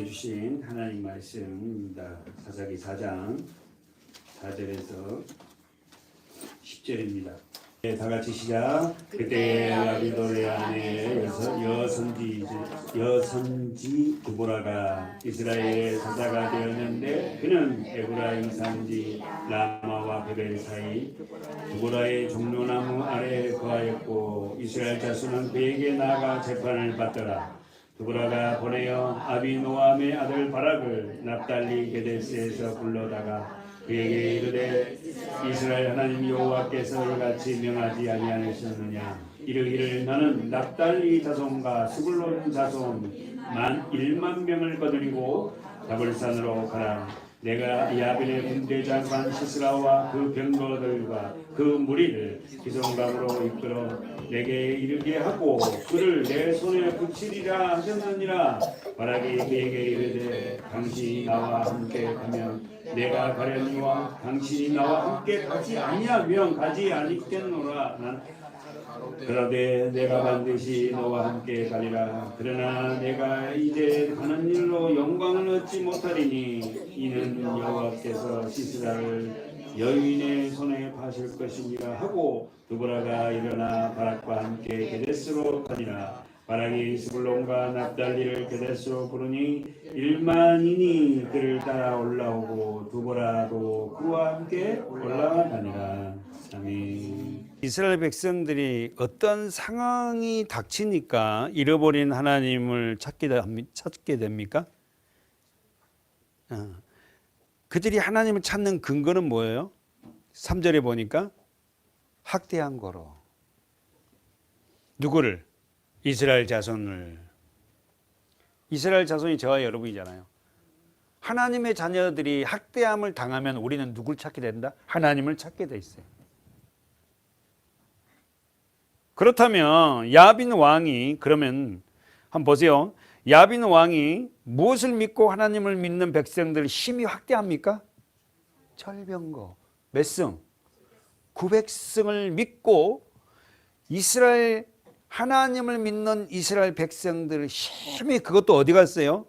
주신 하나님 말씀입니다. 사사기 4장 4절에서 10절입니다. 네, 다 같이 시작. 그때 라비도레 안에 여선지 두보라가 이스라엘의 사사가 되었는데 그는 에브라임 산지 라마와 베벨 사이 두보라의 종려나무 아래에 거하였고 이스라엘 자손은 그에게 나아가 재판을 받더라. 두보라가 보내어 아비노암의 아들 바락을 납달리 게데스에서 불러다가 그에게 이르되 이스라엘 하나님 여호와께서 이같이 명하지 아니하셨느냐 이르기를 너는 납달리 자손과 스불론 자손 만 1만 명을 거두리고 다볼산으로 가라. 내가 야빈의 군대 장관 시스라와 그 병거들과 그 무리를 기성강으로 이끌어 내게 이르게 하고 그를 내 손에 붙이리라 하셨느니라. 바락이 그에게 이르되 당신이 나와 함께 가면 내가 가려니와 당신이 나와 함께 가지 아니하면 가지 아니겠노라. 그러되 내가 반드시 너와 함께 가리라. 그러나 내가 이제 가는 일로 영광을 얻지 못하리니 이는 여호와께서 시스라를 여인의 손에 파실 것이니라 하고 두보라가 일어나 바락과 함께 게데스로 가니라. 바락이 스불론과 납달리를 게데스로 부르니 1만인이 그를 따라 올라오고 두보라도 그와 함께 올라가니라. 아멘. 이스라엘 백성들이 어떤 상황이 닥치니까 잃어버린 하나님을 찾게 됩니까? 그들이 하나님을 찾는 근거는 뭐예요? 3절에 보니까 학대한 거로. 누구를? 이스라엘 자손을. 이스라엘 자손이 저와 여러분이잖아요. 하나님의 자녀들이 학대함을 당하면 우리는 누굴 찾게 된다? 하나님을 찾게 돼 있어요. 그렇다면 야빈 왕이 그러면 한번 보세요. 야빈 왕이 무엇을 믿고 하나님을 믿는 백성들을 심히 학대합니까? 철병거. 몇 승? 900승을 믿고 이스라엘 하나님을 믿는 이스라엘 백성들을 심히 그것도 어디 갔어요?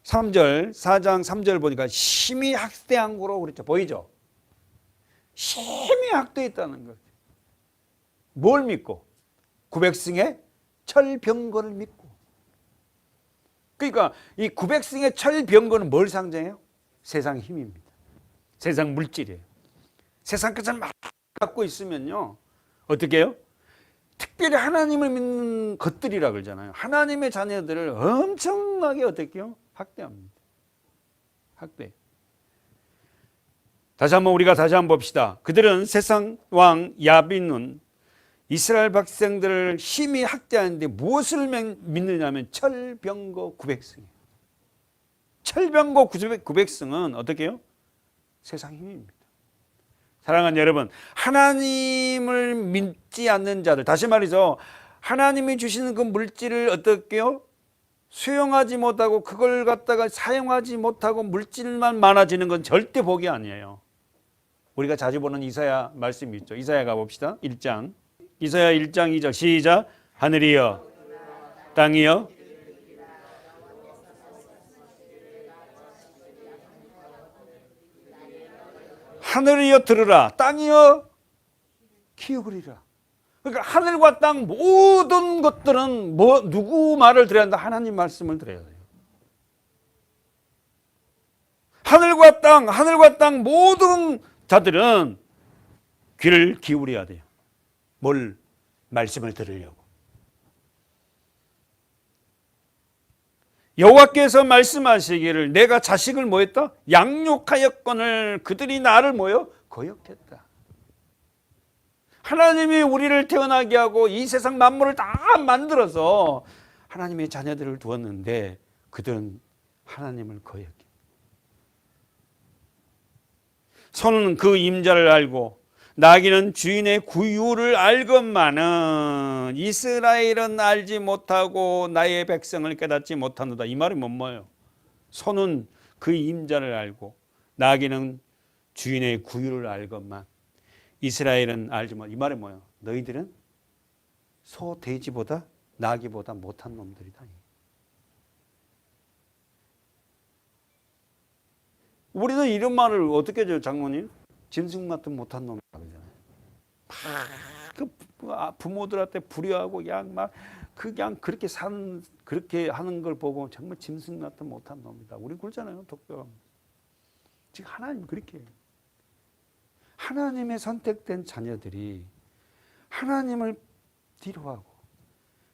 3절 4장 3절 보니까 심히 학대한 거로 그랬죠. 보이죠? 심히 학대했다는 거죠. 뭘 믿고? 900승의 철병거를 믿고. 그러니까 이 900승의 철병거는 뭘 상징해요? 세상 힘입니다. 세상 물질이에요. 세상 것을 막 갖고 있으면요 어떻게 해요? 특별히 하나님을 믿는 것들이라 그러잖아요. 하나님의 자녀들을 엄청나게 어떻게 해요? 학대합니다. 학대. 우리가 다시 한번 봅시다. 그들은 세상 왕 야빈은 이스라엘 백성들을 심히 학대하는데 무엇을 믿느냐면 철병거 900승이에요. 철병거 900승은 어떻게 해요? 세상 힘입니다. 사랑하는 여러분, 하나님을 믿지 않는 자들, 다시 말해서 하나님이 주시는 그 물질을 어떻게 해요? 수용하지 못하고 그걸 갖다가 사용하지 못하고 물질만 많아지는 건 절대 복이 아니에요. 우리가 자주 보는 이사야 말씀이 있죠. 이사야 가봅시다. 1장. 이사야 1장 2절 시작. 하늘이여 땅이여 하늘이여 들으라 땅이여 키우리라. 그러니까 하늘과 땅 모든 것들은 누구 말을 들어야 한다? 하나님 말씀을 들어야 돼요. 하늘과 땅 모든 자들은 귀를 기울여야 돼요. 뭘? 말씀을 들으려고. 여호와께서 말씀하시기를 내가 자식을 뭐했다? 양육하였거늘 그들이 나를 뭐요? 거역했다. 하나님이 우리를 태어나게 하고 이 세상 만물을 다 만들어서 하나님의 자녀들을 두었는데 그들은 하나님을 거역해. 소는 그 임자를 알고 나귀는 주인의 구유를 알건만은 이스라엘은 알지 못하고 나의 백성을 깨닫지 못하노다. 이 말이 뭔 말이에요? 소는 그 임자를 알고 나귀는 주인의 구유를 알건만 이스라엘은 알지 못. 이 말이 뭐예요? 너희들은 소 돼지보다 나귀보다 못한 놈들이다. 우리는 이런 말을 어떻게 해요, 장모님? 짐승 같은 못한 놈이라고 그러잖아요. 부모들한테 불효하고 그냥 막 그냥 그렇게 사는 그렇게 하는 걸 보고 정말 짐승 같은 못한 놈이다. 우리 그러잖아요, 독병. 지금 하나님 그렇게 해요. 하나님의 선택된 자녀들이 하나님을 뒤로하고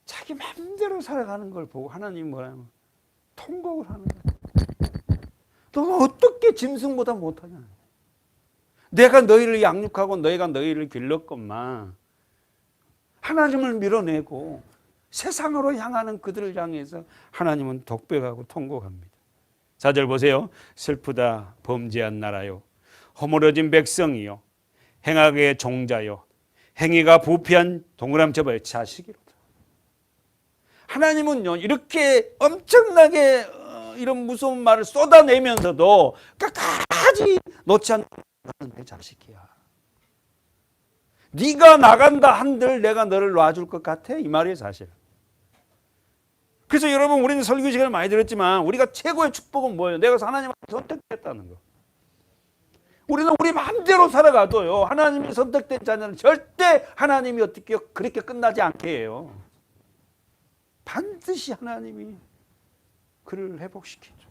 자기 마음대로 살아가는 걸 보고 하나님 뭐라면 통곡을 하는 거예요. 너는 어떻게 짐승보다 못하냐? 내가 너희를 양육하고 너희가 너희를 길렀건만 하나님을 밀어내고 세상으로 향하는 그들을 향해서 하나님은 독백하고 통곡합니다. 4절 보세요. 슬프다 범죄한 나라요, 허물어진 백성이요, 행악의 종자요, 행위가 부패한 동그라미 쳐봐요, 자식이로다. 하나님은요 이렇게 엄청나게 이런 무서운 말을 쏟아내면서도 끝까지 놓지 않는 내 자식이야. 네가 나간다 한들 내가 너를 놔줄 것 같아, 이 말이에요 사실. 그래서 여러분 우리는 설교 시간을 많이 들었지만 우리가 최고의 축복은 뭐예요? 내가 하나님한테 선택됐다는 거. 우리는 우리 마음대로 살아가도요 하나님이 선택된 자녀는 절대 하나님이 어떻게 그렇게 끝나지 않게 해요. 반드시 하나님이 그를 회복시키죠.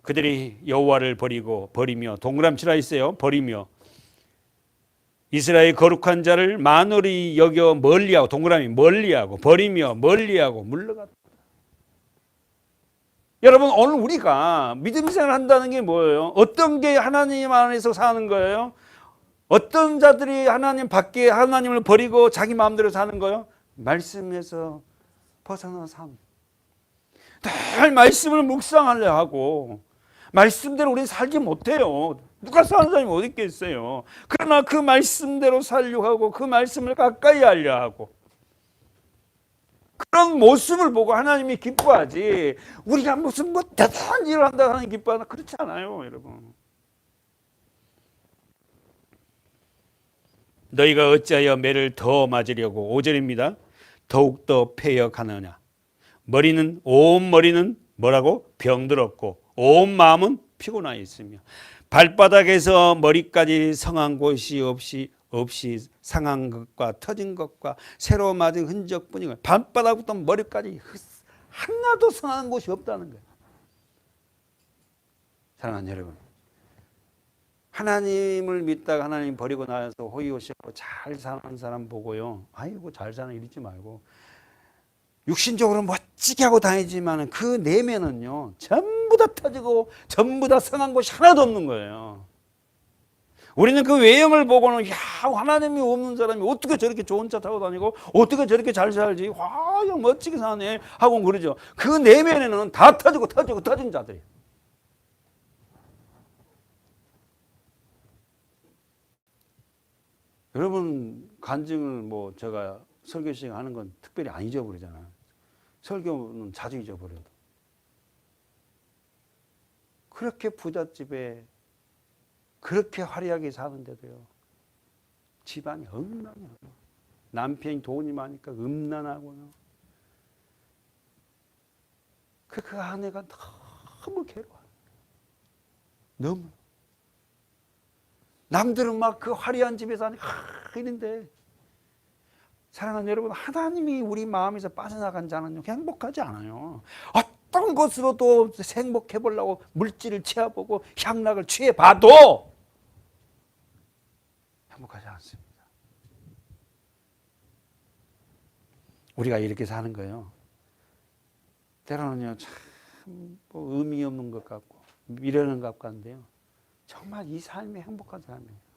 그들이 여호와를 버리며 동그라미 치라 있어요. 버리며 이스라엘 거룩한 자를 만월히 여겨 멀리하고, 동그라미 멀리하고, 버리며 멀리하고 물러갔다. 여러분 오늘 우리가 믿음 생활을 한다는 게 뭐예요? 어떤 게 하나님 안에서 사는 거예요? 어떤 자들이 하나님 밖에 하나님을 버리고 자기 마음대로 사는 거예요? 말씀에서 벗어난 삶. 늘 말씀을 묵상하려 하고 말씀대로 우리는 살지 못해요. 누가 사는 사람이 어디 있겠어요. 그러나 그 말씀대로 살려고 하고 그 말씀을 가까이 하려 하고 그런 모습을 보고 하나님이 기뻐하지, 우리가 무슨 뭐 대단한 일을 한다 하나님 기뻐하나, 그렇지 않아요 여러분. 너희가 어찌하여 매를 더 맞으려고, 5절입니다. 더욱더 패역하느냐. 온 머리는 뭐라고? 병들었고 온 마음은 피곤하여 있으며 발바닥에서 머리까지 성한 곳이 없이 상한 것과 터진 것과 새로 맞은 흔적뿐이고 발바닥부터 머리까지 하나도 성한 곳이 없다는 거예요. 사랑하는 여러분, 하나님을 믿다가 하나님 버리고 나서 호의호식하고 잘 사는 사람 보고요, 아이고 잘 사는 이러지 말고 육신적으로 멋지게 하고 다니지만 그 내면은요 전부 다 터지고 전부 다 성한 곳이 하나도 없는 거예요. 우리는 그 외형을 보고는 야, 하나님이 없는 사람이 어떻게 저렇게 좋은 차 타고 다니고 어떻게 저렇게 잘 살지, 와 멋지게 사네 하고 그러죠. 그 내면에는 다 터지고 터진 자들이에요. 여러분 간증을 뭐 제가 설교 시간 하는 건 특별히 안 잊어버리잖아요. 설교는 자주 잊어버려도. 그렇게 부잣집에 그렇게 화려하게 사는데도요 집안이 엉망이에요. 남편이 돈이 많으니까 음란하고요. 그 아내가 너무 괴로워요. 너무. 남들은 막 그 화려한 집에서 하는데, 사랑하는 여러분, 하나님이 우리 마음에서 빠져나간 자는 행복하지 않아요. 어떤 것으로도 행복해 보려고 물질을 취해보고 향락을 취해봐도 행복하지 않습니다. 우리가 이렇게 사는 거예요. 때로는요 참 뭐 의미 없는 것 같고 미련한 것 같은데요, 정말 이 삶이 행복한 삶이에요.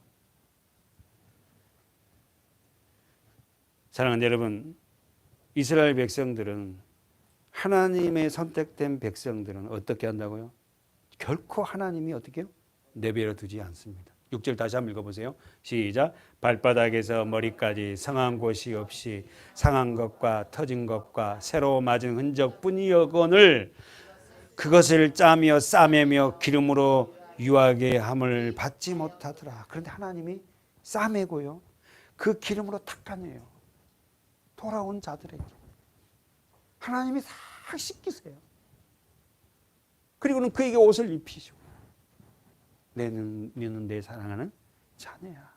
사랑하는 여러분, 이스라엘 백성들은, 하나님의 선택된 백성들은 어떻게 한다고요? 결코 하나님이 어떻게 해요? 내버려 두지 않습니다. 6절 다시 한번 읽어보세요. 시작. 발바닥에서 머리까지 성한 곳이 없이 상한 것과 터진 것과 새로 맞은 흔적뿐이여거늘 그것을 짜며 싸매며 기름으로 유하게 함을 받지 못하더라. 그런데 하나님이 싸매고요 그 기름으로 닦아내요. 돌아온 자들에게 하나님이 다 씻기세요. 그리고는 그에게 옷을 입히시고 너는 내 사랑하는 자녀야.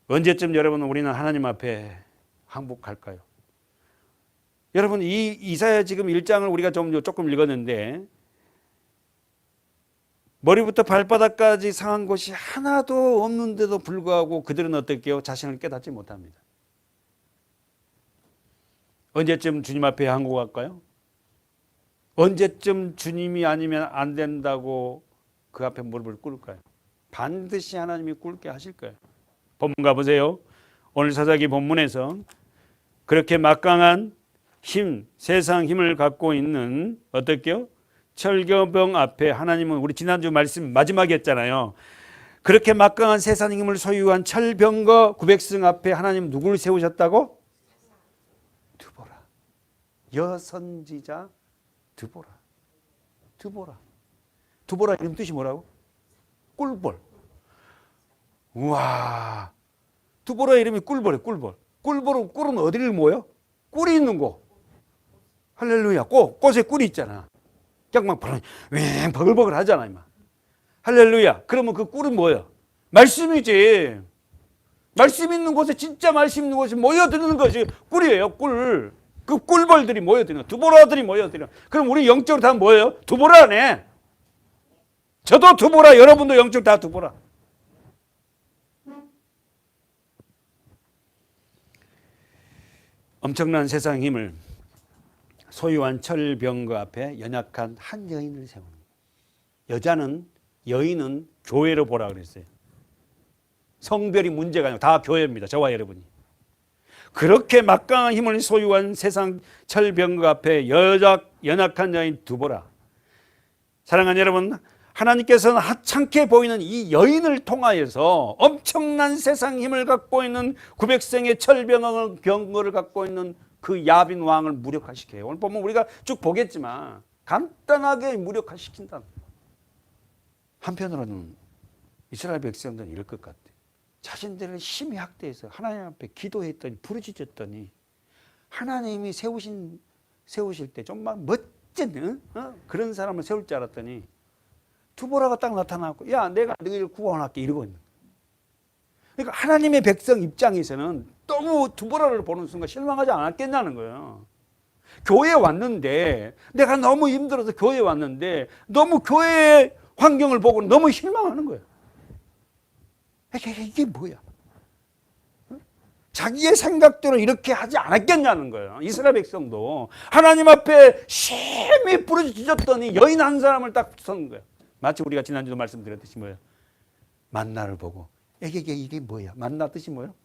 언제쯤 여러분 우리는 하나님 앞에 항복할까요? 여러분 이 이사야 지금 1장을 우리가 조금 읽었는데 머리부터 발바닥까지 상한 것이 하나도 없는데도 불구하고 그들은 어떻게요? 자신을 깨닫지 못합니다. 언제쯤 주님 앞에 항복할까요? 언제쯤 주님이 아니면 안 된다고 그 앞에 무릎을 꿇을까요? 반드시 하나님이 꿇게 하실 거예요. 본문 가보세요. 오늘 사사기 본문에서 그렇게 막강한 힘, 세상 힘을 갖고 있는 어떻게요? 철교병 앞에 하나님은 우리 지난주 말씀 마지막에 했잖아요. 그렇게 막강한 세상 힘을 소유한 철병거 900성 앞에 하나님 누구를 세우셨다고? 드보라. 여선지자 드보라. 드보라 이름 뜻이 뭐라고? 꿀벌. 우와. 드보라 이름이 꿀벌이에요. 꿀은 어디를 모여? 꿀이 있는 곳. 할렐루야. 꽃에 꿀이 있잖아. 그냥 막 버글버글 하잖아. 임마. 할렐루야. 그러면 그 꿀은 뭐야? 말씀이지. 말씀 있는 곳에 진짜 말씀 있는 곳에 모여드는 것이 꿀이에요. 꿀. 그 꿀벌들이 모여드는 두보라들이 모여드는. 그럼 우리 영적으로 다 뭐예요? 두보라네. 저도 두보라. 여러분도 영적으로 다 두보라. 엄청난 세상 힘을 소유한 철병거 앞에 연약한 한 여인을 세우는 거예요. 여인은 교회로 보라 그랬어요. 성별이 문제가 아니고 다 교회입니다. 저와 여러분이. 그렇게 막강한 힘을 소유한 세상 철병거 앞에 연약한 여인 두보라. 사랑하는 여러분, 하나님께서는 하찮게 보이는 이 여인을 통하여서 엄청난 세상 힘을 갖고 있는 900성의 철병거를 갖고 있는 그 야빈 왕을 무력화시켜요. 오늘 보면 우리가 쭉 보겠지만 간단하게 무력화시킨다. 한편으로는 이스라엘 백성들은 이럴 것 같아요. 자신들을 심히 학대해서 하나님 앞에 기도했더니 부르짖었더니 하나님이 세우실 때 정말 멋진 그런 사람을 세울 줄 알았더니 두보라가 딱 나타나고 야 내가 너희를 구원할게 이러고 있는 거예요. 그러니까 하나님의 백성 입장에서는 너무 두보라를 보는 순간 실망하지 않았겠냐는 거예요. 교회에 왔는데 내가 너무 힘들어서 교회에 왔는데 너무 교회의 환경을 보고 너무 실망하는 거예요. 이게 뭐야? 자기의 생각대로 이렇게 하지 않았겠냐는 거예요. 이스라엘 백성도 하나님 앞에 심히 부르짖었더니 여인 한 사람을 딱 선 거예요. 마치 우리가 지난주도 말씀드렸듯이 뭐예요? 만나를 보고 이게 뭐야? 만나 뜻이 뭐예요?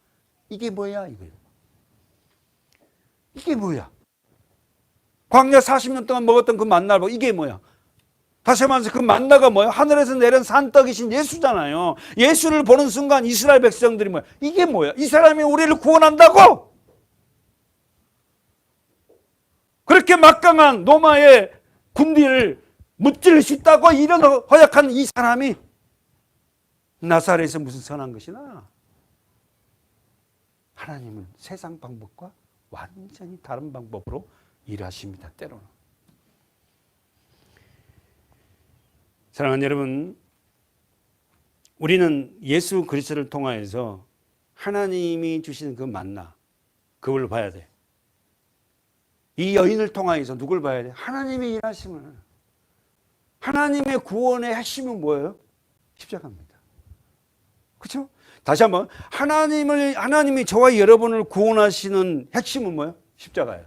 이게 뭐야? 이거예요. 이게 뭐야? 광야 40년 동안 먹었던 그 만나를 보고 이게 뭐야? 다시 말해서 그 만나가 뭐예요? 하늘에서 내린 산떡이신 예수잖아요. 예수를 보는 순간 이스라엘 백성들이 뭐야? 이게 뭐야? 이 사람이 우리를 구원한다고? 그렇게 막강한 로마의 군대를 무찌를 수 있다고 이런 허약한 이 사람이 나사렛에서 무슨 선한 것이나 하나님은 세상 방법과 완전히 다른 방법으로 일하십니다. 때로는. 사랑하는 여러분, 우리는 예수 그리스도를 통하여서 하나님이 주시는 그 만나, 그걸 봐야 돼. 이 여인을 통하여서 누굴 봐야 돼? 하나님의 일하심을. 하나님의 구원의 핵심은 뭐예요? 십자가입니다. 그렇죠? 다시 한번 하나님이 저와 여러분을 구원하시는 핵심은 뭐예요? 십자가예요.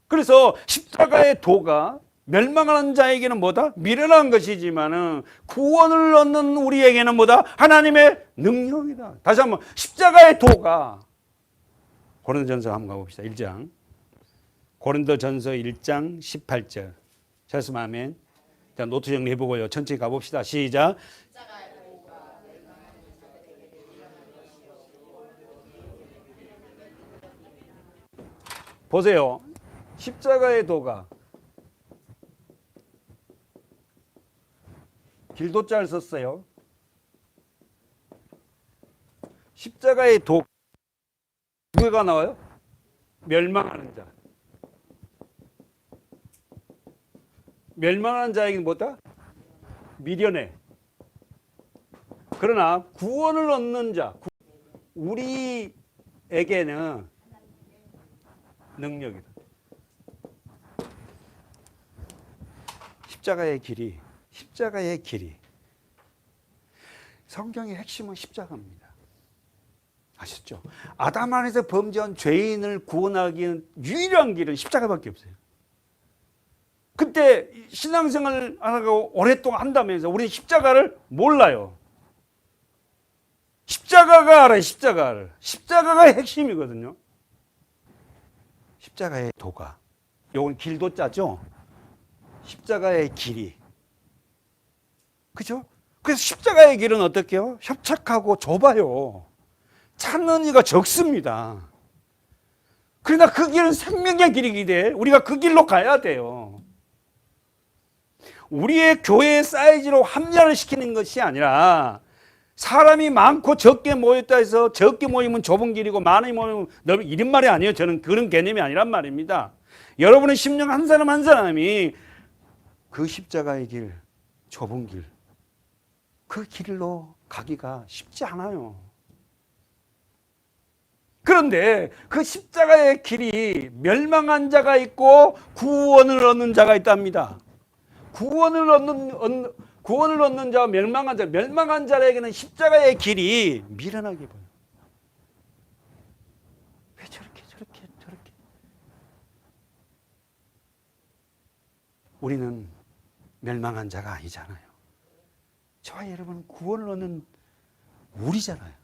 그래서 십자가의 도가 멸망하는 자에게는 뭐다? 미련한 것이지만은 구원을 얻는 우리에게는 뭐다? 하나님의 능력이다. 다시 한번 십자가의 도가 고린도전서 한번 가봅시다. 1장 고린도전서 1장 18절 찾았으면 아멘. 일단 노트 정리해보고요. 천천히 가봅시다. 시작. 보세요. 십자가의 도가 길도자를 썼어요. 십자가의 도 누가 나와요? 멸망하는 자. 멸망하는 자에게는 뭐다? 미련해. 그러나 구원을 얻는 자, 우리에게는 능력이다. 십자가의 길이. 성경의 핵심은 십자가입니다. 아셨죠? 아담 안에서 범죄한 죄인을 구원하기는 유일한 길은 십자가밖에 없어요. 그때 신앙생활을 안 하고 오랫동안 한다면서 우리는 십자가를 몰라요. 십자가가 알아요, 십자가를. 십자가가 핵심이거든요. 십자가의 도가. 요건 길도 짜죠? 십자가의 길이. 그죠? 그래서 십자가의 길은 어떻게요? 협착하고 좁아요. 찾는 이가 적습니다. 그러나 그 길은 생명의 길이기 때문에 우리가 그 길로 가야 돼요. 우리의 교회의 사이즈로 합리화를 시키는 것이 아니라 사람이 많고 적게 모였다 해서 적게 모이면 좁은 길이고 많이 모이면 넓은 이런 말이 아니에요. 저는 그런 개념이 아니란 말입니다. 여러분의 심령 한 사람 한 사람이 그 십자가의 길, 좁은 길, 그 길로 가기가 쉽지 않아요. 그런데 그 십자가의 길이 멸망한 자가 있고 구원을 얻는 자가 있답니다. 구원을 얻는 자와 멸망한 자에게는 십자가의 길이 미련하게 보여요. 왜 저렇게. 우리는 멸망한 자가 아니잖아요. 저와 여러분 구원을 얻는 우리잖아요.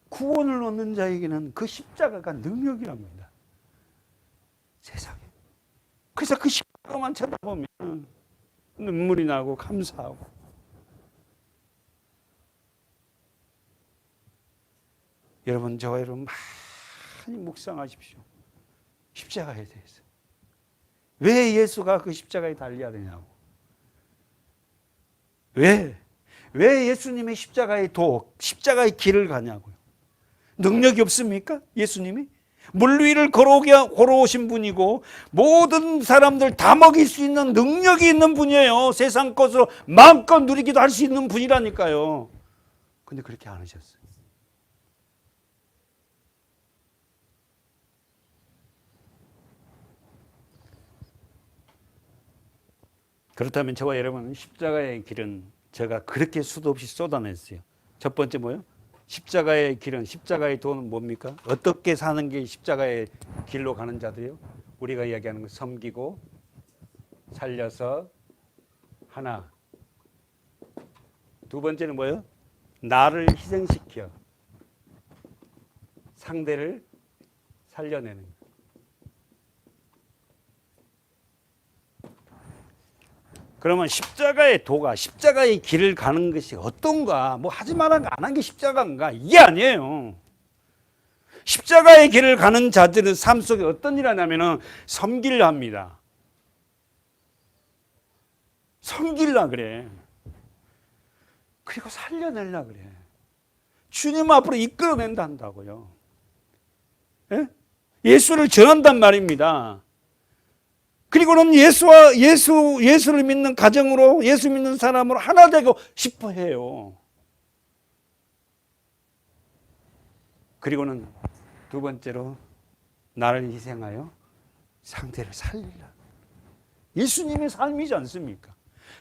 구원을 얻는 자에게는 그 십자가가 능력이랍니다. 세상에. 그래서 그 십자가만 쳐다보면 눈물이 나고 감사하고. 여러분 저와 여러분 많이 묵상하십시오. 십자가에 대해서. 왜 예수가 그 십자가에 달려야 되냐고. 왜 예수님의 십자가의 길을 가냐고요. 능력이 없습니까? 예수님이? 물 위를 걸어오신 분이고 모든 사람들 다 먹일 수 있는 능력이 있는 분이에요. 세상 것으로 마음껏 누리기도 할 수 있는 분이라니까요. 근데 그렇게 안 하셨어요. 그렇다면 저와 여러분은 십자가의 길은 제가 그렇게 수도 없이 쏟아냈어요. 첫 번째 뭐예요? 십자가의 길은, 십자가의 도는 뭡니까? 어떻게 사는 게 십자가의 길로 가는 자들이요? 우리가 이야기하는 거 섬기고 살려서 하나. 두 번째는 뭐예요? 나를 희생시켜 상대를 살려내는 거. 그러면 십자가의 도가, 십자가의 길을 가는 것이 어떤가? 뭐 하지 말란 거 안 한 게 십자가인가? 이게 아니에요. 십자가의 길을 가는 자들은 삶 속에 어떤 일을 하냐면은 섬기려 합니다. 섬기려 그래. 그리고 살려내려 그래. 주님 앞으로 이끌어낸다 한다고요. 예? 예수를 전한단 말입니다. 그리고는 예수를 믿는 가정으로, 예수 믿는 사람으로 하나 되고 싶어 해요. 그리고는 두 번째로 나를 희생하여 상대를 살리라. 예수님의 삶이지 않습니까?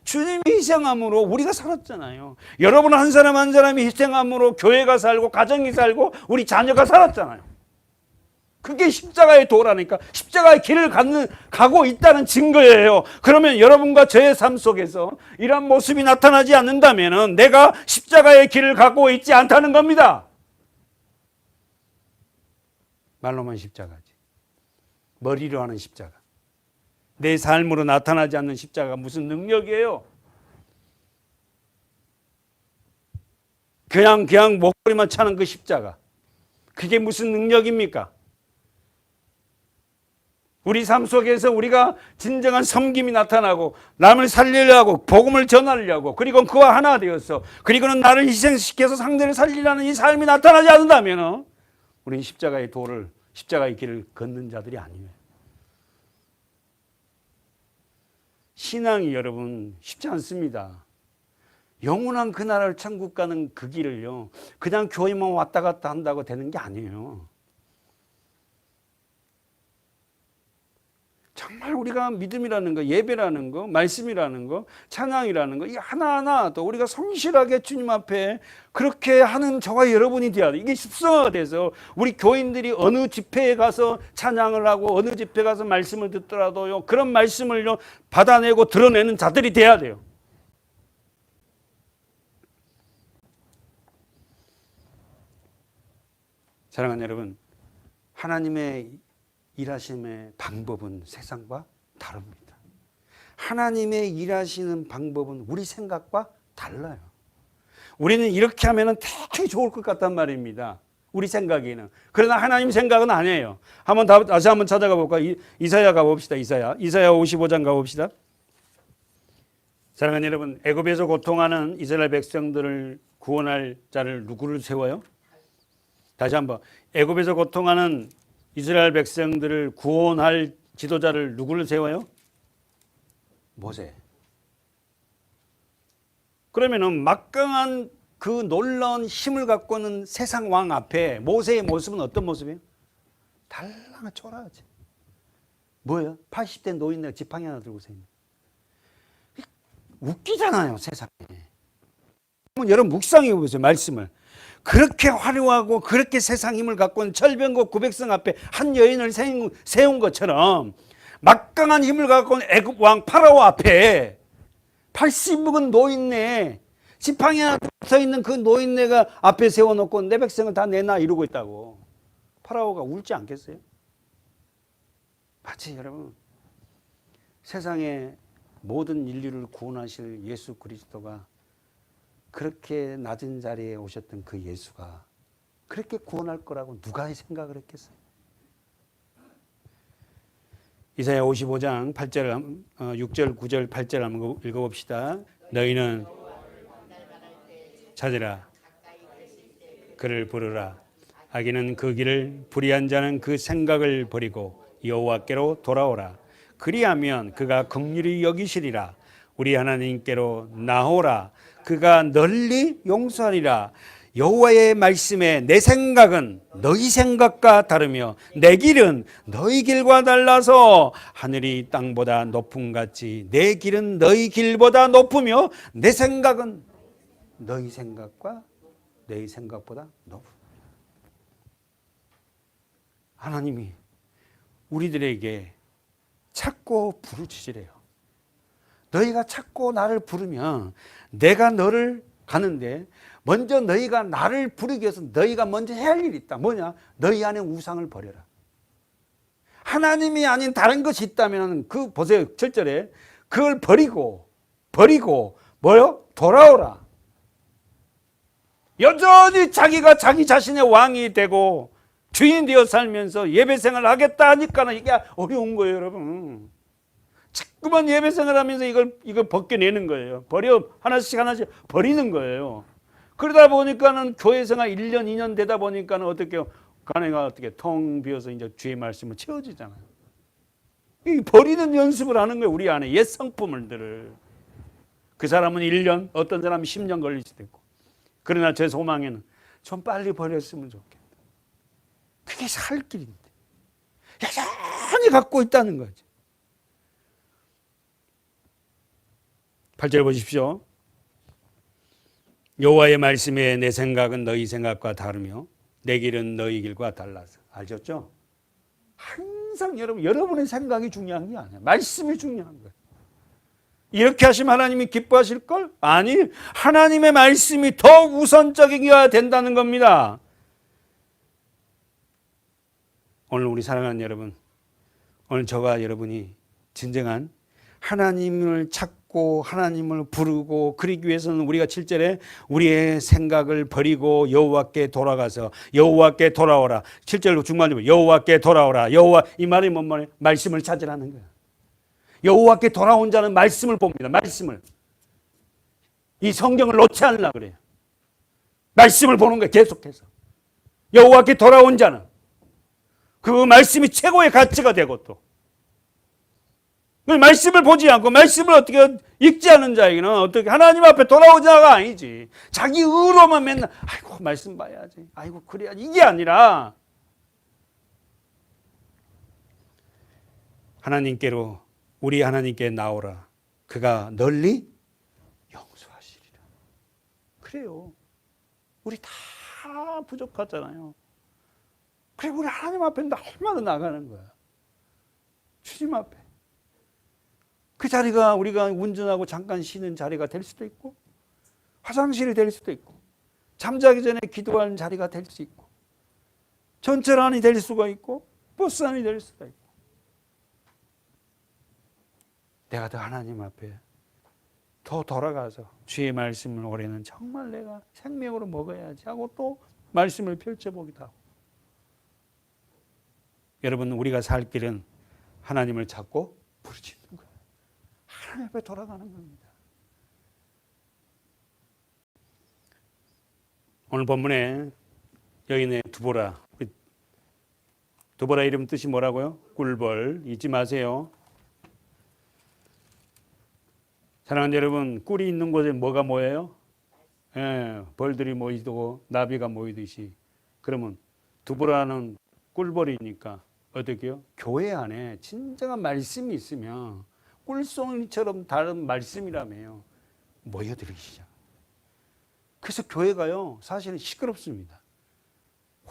주님이 희생함으로 우리가 살았잖아요. 여러분 한 사람 한 사람이 희생함으로 교회가 살고 가정이 살고 우리 자녀가 살았잖아요. 그게 십자가의 도라니까. 십자가의 길을 가고 있다는 증거예요. 그러면 여러분과 저의 삶 속에서 이런 모습이 나타나지 않는다면 내가 십자가의 길을 가고 있지 않다는 겁니다. 말로만 십자가지. 머리로 하는 십자가. 내 삶으로 나타나지 않는 십자가가 무슨 능력이에요? 그냥 목소리만 차는 그 십자가. 그게 무슨 능력입니까? 우리 삶 속에서 우리가 진정한 섬김이 나타나고 남을 살리려고 복음을 전하려고 그리고 그와 하나 되어서 그리고는 나를 희생시켜서 상대를 살리려는 이 삶이 나타나지 않는다면 우리는 십자가의 길을 걷는 자들이 아니에요. 신앙이 여러분 쉽지 않습니다. 영원한 그 나라를 천국 가는 그 길을요, 그냥 교회만 왔다 갔다 한다고 되는 게 아니에요. 정말 우리가 믿음이라는 거, 예배라는 거, 말씀이라는 거, 찬양이라는 거, 이 하나하나 또 우리가 성실하게 주님 앞에 그렇게 하는 저와 여러분이 돼야 돼. 이게 습성화가 돼서 우리 교인들이 어느 집회에 가서 찬양을 하고 어느 집회에 가서 말씀을 듣더라도요, 그런 말씀을요 받아내고 드러내는 자들이 돼야 돼요. 사랑하는 여러분, 하나님의 일하심의 방법은 세상과 다릅니다. 하나님의 일하시는 방법은 우리 생각과 달라요. 우리는 이렇게 하면 되게 좋을 것 같단 말입니다. 우리 생각에는. 그러나 하나님 생각은 아니에요. 다시 한번 찾아가 볼까? 이사야 가봅시다. 이사야 55장 가봅시다. 사랑하는 여러분, 애굽에서 고통하는 이스라엘 백성들을 구원할 자를 누구를 세워요? 다시 한번, 애굽에서 고통하는 이스라엘 백성들을 구원할 지도자를 누구를 세워요? 모세. 그러면은 막강한 그 놀라운 힘을 갖고 있는 세상 왕 앞에 모세의 모습은 어떤 모습이에요? 달랑한 초라하지. 뭐예요? 80대 노인네가 지팡이 하나 들고 서 있는. 웃기잖아요, 세상에. 여러분 묵상해 보세요, 말씀을. 그렇게 화려하고 그렇게 세상 힘을 갖고 있는 철병거 900성 앞에 한 여인을 세운 것처럼 막강한 힘을 갖고 있는 애굽 왕 파라오 앞에 80묵은 노인네, 지팡이 하나 서 있는 그 노인네가 앞에 세워놓고 내 백성을 다 내놔 이러고 있다고. 파라오가 울지 않겠어요? 마치 여러분, 세상의 모든 인류를 구원하실 예수 그리스도가 그렇게 낮은 자리에 오셨던 그 예수가 그렇게 구원할 거라고 누가 생각을 했겠어요? 이사야 55장 8절, 6절, 9절, 8절 한번 읽어봅시다. 너희는 찾으라, 그를 부르라. 악인은 그 길을, 불의한 자는 그 생각을 버리고 여호와께로 돌아오라. 그리하면 그가 긍휼히 여기시리라. 우리 하나님께로 나오라. 그가 널리 용서하리라. 여호와의 말씀에 내 생각은 너희 생각과 다르며 내 길은 너희 길과 달라서 하늘이 땅보다 높음 같이 내 길은 너희 길보다 높으며 내 생각은 너희 생각과 너희 생각보다 높음. 하나님이 우리들에게 찾고 부르짖으래요. 너희가 찾고 나를 부르면 내가 너를 가는데 먼저 너희가 나를 부르기 위해서 너희가 먼저 해야 할 일이 있다. 뭐냐? 너희 안에 우상을 버려라. 하나님이 아닌 다른 것이 있다면 그 보세요. 7절에 그걸 버리고 뭐요? 돌아오라. 여전히 자기가 자기 자신의 왕이 되고 주인 되어 살면서 예배생활을 하겠다 하니까는 이게 어려운 거예요, 여러분. 자꾸만 예배생활을 하면서 이걸 벗겨내는 거예요. 하나씩 버리는 거예요. 그러다 보니까는 교회생활 1년, 2년 되다 보니까는 간회가 텅 비어서 이제 주의 말씀을 채워지잖아요. 이 버리는 연습을 하는 거예요, 우리 안에 옛 성품들을. 그 사람은 1년, 어떤 사람은 10년 걸릴 수도 있고. 그러나 제 소망에는 좀 빨리 버렸으면 좋겠다. 그게 살 길인데. 여전히 갖고 있다는 거죠. 8절 보십시오. 여호와의 말씀에 내 생각은 너희 생각과 다르며 내 길은 너희 길과 달라서. 알겠죠? 항상 여러분의 생각이 중요한 게 아니야. 말씀이 중요한 거야. 이렇게 하시면 하나님이 기뻐하실 걸? 아니, 하나님의 말씀이 더 우선적이어야 된다는 겁니다. 오늘 우리 사랑하는 여러분, 오늘 저와 여러분이 진정한 하나님을 찾고 하나님을 부르고 그러기 위해서는 우리가 7절에 우리의 생각을 버리고 여호와께 돌아가서 여호와께 돌아오라. 7절 중간에 여호와께 돌아오라. 여호와, 이 말이 뭔 말이에요? 말씀을 찾으라는 거예요. 여호와께 돌아온 자는 말씀을 봅니다. 말씀을. 이 성경을 놓지 않으려고 그래요. 말씀을 보는 거예요. 계속해서. 여호와께 돌아온 자는 그 말씀이 최고의 가치가 되고 또 말씀을 보지 않고 말씀을 어떻게 읽지 않은 자에게는 어떻게 하나님 앞에 돌아오자가 아니지. 자기 의로만 맨날 아이고 말씀 봐야지. 아이고 그래야지. 이게 아니라 하나님께로 우리 하나님께 나오라. 그가 널리 용서하시리라. 그래요. 우리 다 부족하잖아요. 그래 우리 하나님 앞에 날마다 나가는 거야. 주님 앞에. 그 자리가 우리가 운전하고 잠깐 쉬는 자리가 될 수도 있고, 화장실이 될 수도 있고, 잠자기 전에 기도하는 자리가 될 수 있고, 전철 안이 될 수가 있고, 버스 안이 될 수가 있고. 내가 더 하나님 앞에 더 돌아가서 주의 말씀을 올해는 정말 내가 생명으로 먹어야지 하고 또 말씀을 펼쳐보기도 하고. 여러분 우리가 살 길은 하나님을 찾고 부르짖는 거예요. 하나님 앞에 돌아가는 겁니다. 오늘 본문에 여인의 두보라. 두보라 이름 뜻이 뭐라고요? 꿀벌. 잊지 마세요. 사랑하는 여러분, 꿀이 있는 곳에 뭐가 모여요? 벌들이 모이고 나비가 모이듯이. 그러면 두보라는 꿀벌이니까 어떻게 해요? 교회 안에 진정한 말씀이 있으면 꿀송이처럼 다른 말씀이라며요. 모여들기 시작. 그래서 교회가요, 사실은 시끄럽습니다.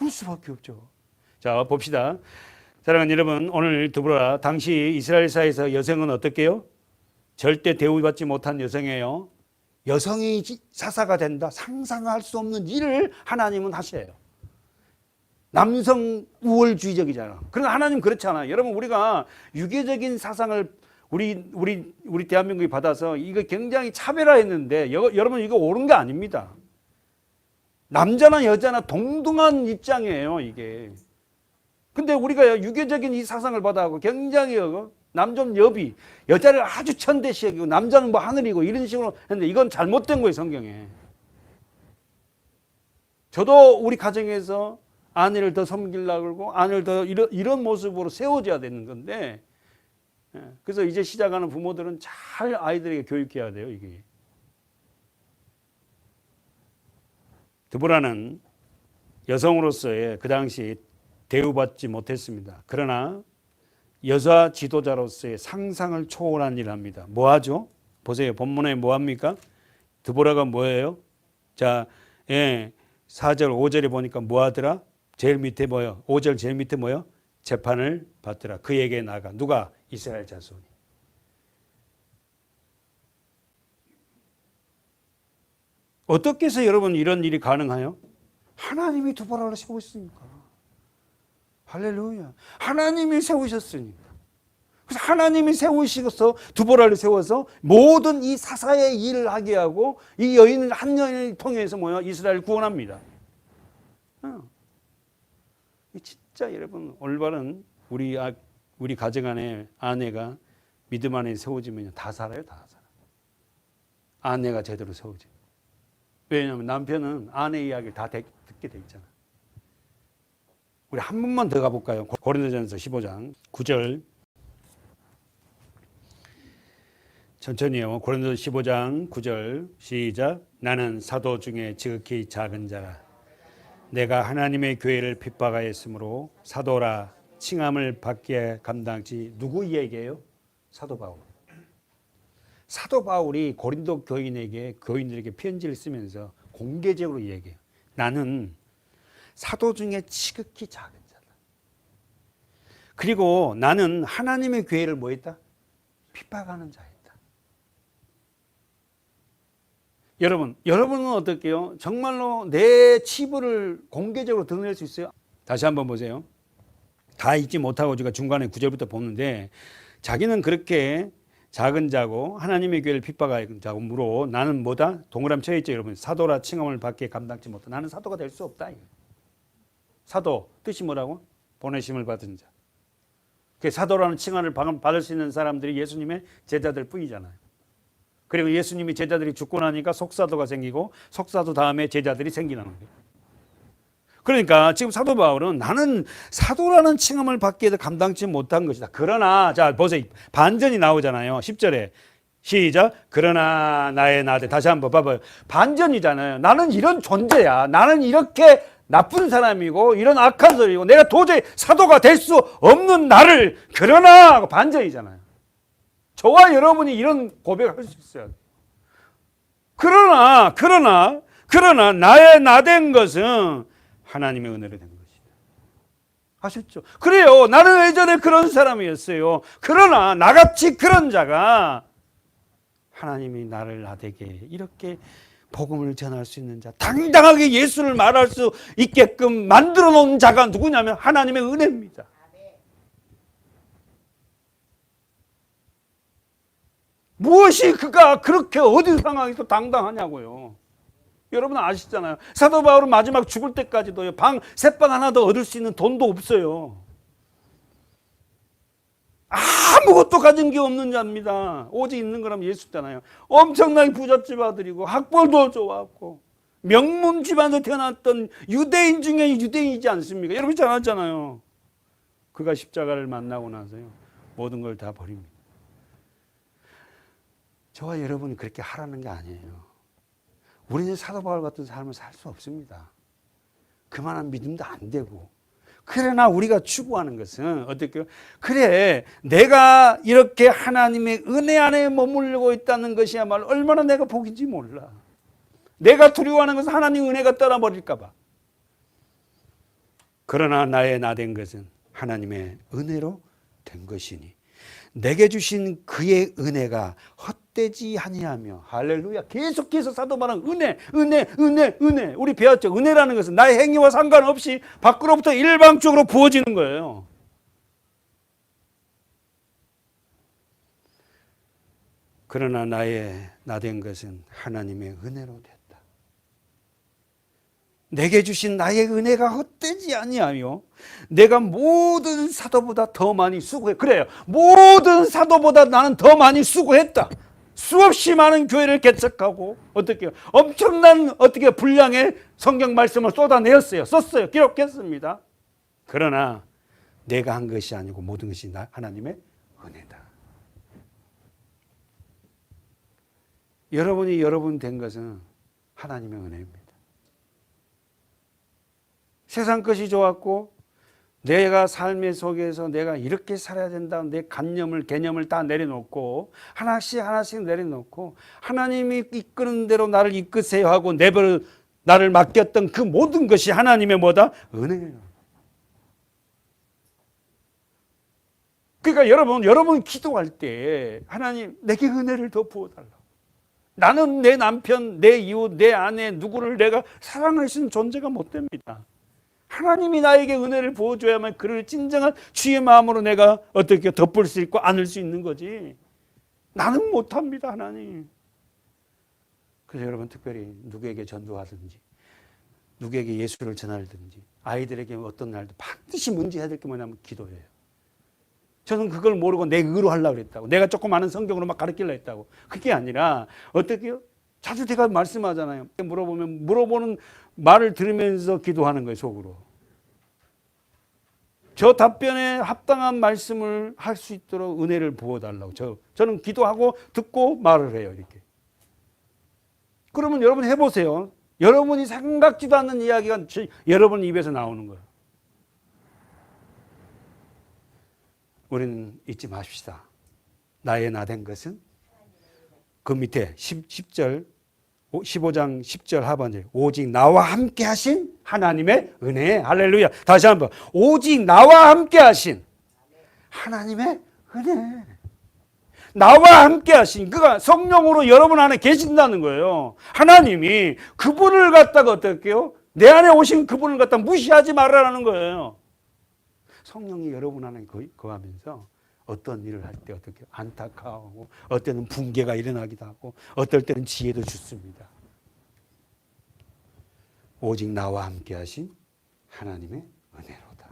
울 수밖에 없죠. 자, 봅시다. 사랑하는 여러분, 오늘 두보라, 당시 이스라엘사에서 여성은 어떻게요? 절대 대우받지 못한 여성이에요. 여성이 사사가 된다. 상상할 수 없는 일을 하나님은 하셔요. 남성 우월주의적이잖아. 그러나 하나님 그렇잖아. 여러분 우리가 유교적인 사상을 우리 대한민국이 받아서 이거 굉장히 차별화했는데 여러분 이거 옳은 게 아닙니다. 남자나 여자나 동등한 입장이에요 이게. 근데 우리가 유교적인 이 사상을 받아하고 굉장히 남좀 여비, 여자를 아주 천대시 여기고 남자는 뭐 하늘이고 이런 식으로 했는데 이건 잘못된 거예요 성경에. 저도 우리 가정에서 아내를 더 섬기려고 그러고 아내를 더 이런 모습으로 세워줘야 되는 건데, 그래서 이제 시작하는 부모들은 잘 아이들에게 교육해야 돼요 이게. 드보라는 여성으로서의 그 당시 대우받지 못했습니다. 그러나 여자 지도자로서의 상상을 초월한 일을 합니다. 뭐 하죠? 보세요. 본문에 뭐 합니까? 드보라가 뭐예요? 자, 4절, 5절에 보니까 뭐 하더라? 제일 밑에 뭐요? 5절 제일 밑에 뭐요? 재판을 받더라. 그에게 나가. 누가? 이스라엘 자손이. 어떻게 해서 여러분 이런 일이 가능해요? 하나님이 드보라를 세우셨으니까. 할렐루야. 하나님이 세우셨으니까. 그래서 하나님이 세우시고서 두보라를 세워서 모든 이 사사의 일을 하게 하고 이 여인을 한 여인을 통해서 뭐야? 이스라엘을 구원합니다. 진짜 여러분 올바른 우리 가정 안에 아내가 믿음 안에 세워지면 다 살아요. 다 살아. 아내가 제대로 세워지. 왜냐하면 남편은 아내 이야기를 다 듣게 돼 있잖아. 우리 한 번만 더 가볼까요? 고린도전서 15장 9절. 천천히요. 고린도전서 15장 9절 시작. 나는 사도 중에 지극히 작은 자라. 내가 하나님의 교회를 핍박하였으므로 사도라 칭함을 받기에 감당치. 누구 얘기예요? 사도 바울. 사도 바울이 고린도 교인들에게 편지를 쓰면서 공개적으로 얘기해요. 나는 사도 중에 지극히 작은 자다. 그리고 나는 하나님의 교회를 뭐 했다? 핍박하는 자였다. 여러분은 어떨게요? 정말로 내 치부를 공개적으로 드러낼 수 있어요? 다시 한번 보세요. 다 읽지 못하고 제가 중간에 9절부터 보는데, 자기는 그렇게 작은 자고 하나님의 교회를 핍박하는 자고므로 나는 뭐다? 동그라미 쳐있죠 여러분. 사도라 칭함을 받기에 감당치 못한. 나는 사도가 될 수 없다. 사도 뜻이 뭐라고? 보내심을 받은 자. 그 사도라는 칭함을 받을 수 있는 사람들이 예수님의 제자들 뿐이잖아요. 그리고 예수님이 제자들이 죽고 나니까 속사도가 생기고 속사도 다음에 제자들이 생기는 거예요. 그러니까 지금 사도 바울은 나는 사도라는 칭함을 받기에도 감당치 못한 것이다. 그러나 자 보세요. 반전이 나오잖아요. 10절에 시작. 그러나 나의 나대. 다시 한번 봐봐요. 반전이잖아요. 나는 이런 존재야. 나는 이렇게 나쁜 사람이고 이런 악한 소리고 내가 도저히 사도가 될 수 없는 나를 그러나 하고 반전이잖아요. 저와 여러분이 이런 고백을 할 수 있어요. 그러나 나의 나된 것은 하나님의 은혜로 된 것이다. 아셨죠? 그래요. 나는 예전에 그런 사람이었어요. 그러나 나같이 그런 자가 하나님이 나를 나되게 이렇게 복음을 전할 수 있는 자, 당당하게 예수를 말할 수 있게끔 만들어 놓은 자가 누구냐면 하나님의 은혜입니다. 무엇이 그가 그렇게 어디 상황에서 당당하냐고요. 여러분 아시잖아요. 사도 바울은 마지막 죽을 때까지도요. 새방 하나 더 얻을 수 있는 돈도 없어요. 아무것도 가진 게 없는 자입니다. 오직 있는 거라면 예수잖아요. 엄청나게 부잣집 아들이고 학벌도 좋았고 명문 집안에서 태어났던 유대인 중에 유대인이지 않습니까? 여러분 잘 알잖아요. 그가 십자가를 만나고 나서요. 모든 걸 다 버립니다. 저와 여러분이 그렇게 하라는 게 아니에요. 우리는 사도 바울 같은 삶을 살 수 없습니다. 그만한 믿음도 안 되고. 그러나 우리가 추구하는 것은 어떻게요? 그래, 내가 이렇게 하나님의 은혜 안에 머물고 있다는 것이야말로 얼마나 내가 복인지 몰라. 내가 두려워하는 것은 하나님 은혜가 떠나버릴까 봐. 그러나 나의 나된 것은 하나님의 은혜로 된 것이니 내게 주신 그의 은혜가 헛되지 아니하며. 할렐루야. 계속해서 사도 바울은 은혜. 우리 배웠죠. 은혜라는 것은 나의 행위와 상관없이 밖으로부터 일방적으로 부어지는 거예요. 그러나 나의 나된 것은 하나님의 은혜로 됐다. 내게 주신 나의 은혜가 헛되지 아니하며 내가 모든 사도보다 더 많이 수고해. 그래요. 모든 사도보다 나는 더 많이 수고했다. 수없이 많은 교회를 개척하고 어떻게 엄청난 분량의 성경 말씀을 쏟아내었어요. 썼어요. 기록했습니다. 그러나 내가 한 것이 아니고 모든 것이 하나님의 은혜다. 여러분이 여러분 된 것은 하나님의 은혜입니다. 세상 것이 좋았고 내가 삶의 속에서 내가 이렇게 살아야 된다. 내 개념을 다 내려놓고 하나씩 내려놓고 하나님이 이끄는 대로 나를 이끄세요 하고 나를 맡겼던 그 모든 것이 하나님의 뭐다? 은혜예요. 그러니까 여러분 기도할 때 하나님 내게 은혜를 더 부어달라. 나는 내 남편, 내 이웃, 내 아내 누구를 내가 사랑할 수 있는 존재가 못 됩니다. 하나님이 나에게 은혜를 부어줘야만 그를 진정한 주의 마음으로 내가 어떻게 덮을 수 있고 안을 수 있는 거지. 나는 못합니다, 하나님. 그래서 여러분 특별히 누구에게 전도하든지 누구에게 예수를 전하든지 아이들에게 어떤 날도 반드시 먼저 해야 될 게 뭐냐면 기도예요. 저는 그걸 모르고 내 의로 하려고 했다고. 내가 조금 아는 성경으로 막 가르치려고 했다고. 그게 아니라 어떻게요? 자주 제가 말씀하잖아요. 물어보는 말을 들으면서 기도하는 거예요, 속으로. 저 답변에 합당한 말씀을 할 수 있도록 은혜를 부어달라고. 저는 기도하고 듣고 말을 해요, 이렇게. 그러면 여러분 해보세요. 여러분이 생각지도 않는 이야기가 여러분 입에서 나오는 거예요. 우리는 잊지 맙시다. 나의 나된 것은 그 밑에 10절 15장 10절 하반절 오직 나와 함께 하신 하나님의 은혜. 할렐루야. 다시 한번 오직 나와 함께 하신 하나님의 은혜. 나와 함께 하신 그가 성령으로 여러분 안에 계신다는 거예요. 하나님이 그분을 갖다가 어떻게 해요? 내 안에 오신 그분을 갖다 무시하지 말라는 거예요. 성령이 여러분 안에 거하면서 어떤 일을 할 때 어떻게 안타까워하고 어떨 때는 붕괴가 일어나기도 하고 어떨 때는 지혜도 주습니다. 오직 나와 함께 하신 하나님의 은혜로다.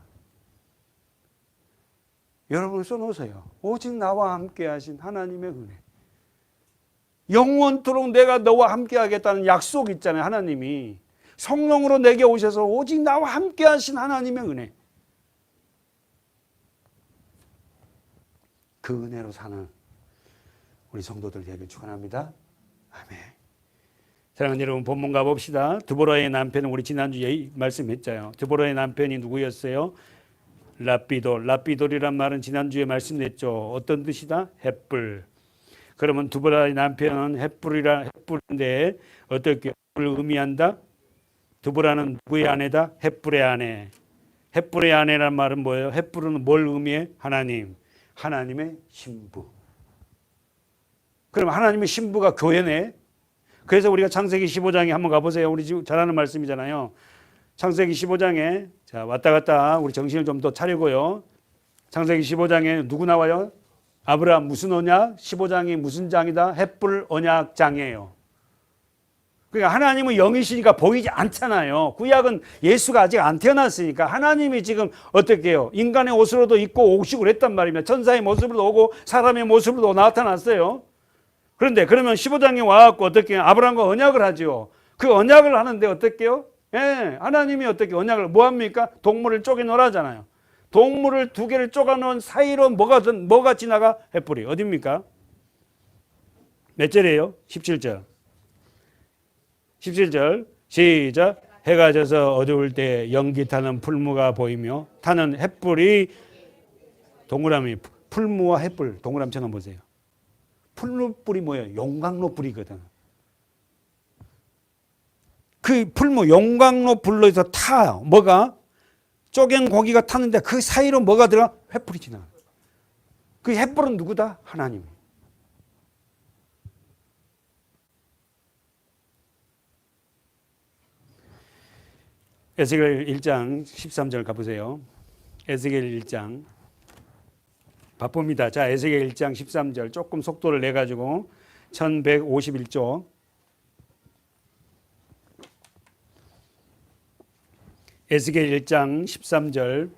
여러분 써놓으세요. 오직 나와 함께 하신 하나님의 은혜. 영원토록 내가 너와 함께 하겠다는 약속 있잖아요. 하나님이. 성령으로 내게 오셔서 오직 나와 함께 하신 하나님의 은혜. 그 은혜로 사는 우리 성도들 되길 축원합니다. 아멘. 사랑하는 여러분, 본문 가봅시다. 드보라의 남편은 우리 지난주에 말씀했잖아요. 드보라의 남편이 누구였어요? 라피돌. 라피돌이란 말은 지난주에 말씀했죠. 어떤 뜻이다? 햇불. 그러면 드보라의 남편은 햇불인데 어떻게 햇불을 의미한다? 드보라는 누구의 아내다? 햇불의 아내. 햇불의 아내란 말은 뭐예요? 햇불은 뭘 의미해? 하나님. 하나님의 신부. 그럼 하나님의 신부가 교회네. 그래서 우리가 창세기 15장에 한번 가보세요. 우리 지금 잘 아는 말씀이잖아요. 창세기 15장에 자 왔다 갔다 우리 정신을 좀 더 차리고요. 창세기 15장에 누구 나와요? 아브라함 무슨 언약? 15장이 무슨 장이다? 햇불 언약장이에요. 그러니까 하나님은 영이시니까 보이지 않잖아요. 구약은 예수가 아직 안 태어났으니까 하나님이 지금 어떻게 해요? 인간의 옷으로도 입고 오시고 그랬단 말입니다. 천사의 모습으로도 오고 사람의 모습으로도 나타났어요. 그런데 그러면 15장에 와갖고 어떻게 아브라함과 언약을 하죠. 그 언약을 하는데 어떻게 해요? 예, 하나님이 어떻게 언약을 뭐합니까? 동물을 쪼개 놓으라잖아요. 동물을 두 개를 쪼가 놓은 사이로 뭐가 지나가? 햇불이. 어딥니까? 몇 절이에요? 17절. 17절 시작. 해가 져서 어두울 때 연기 타는 풀무가 보이며 타는 햇불이 동그라미 풀무와 햇불 동그라미처럼 보세요. 풀무불이 뭐예요? 용광로 불이거든. 그 풀무 용광로 불로 해서 타 뭐가 쪼갠 고기가 타는데 그 사이로 뭐가 들어가? 햇불이 지나가. 그 햇불은 누구다? 하나님. 에스겔 1장 13절 가보세요. 에스겔 1장 바쁩니다. 자, 에스겔 1장 13절 조금 속도를 내가지고 1151조 에스겔 1장 13절.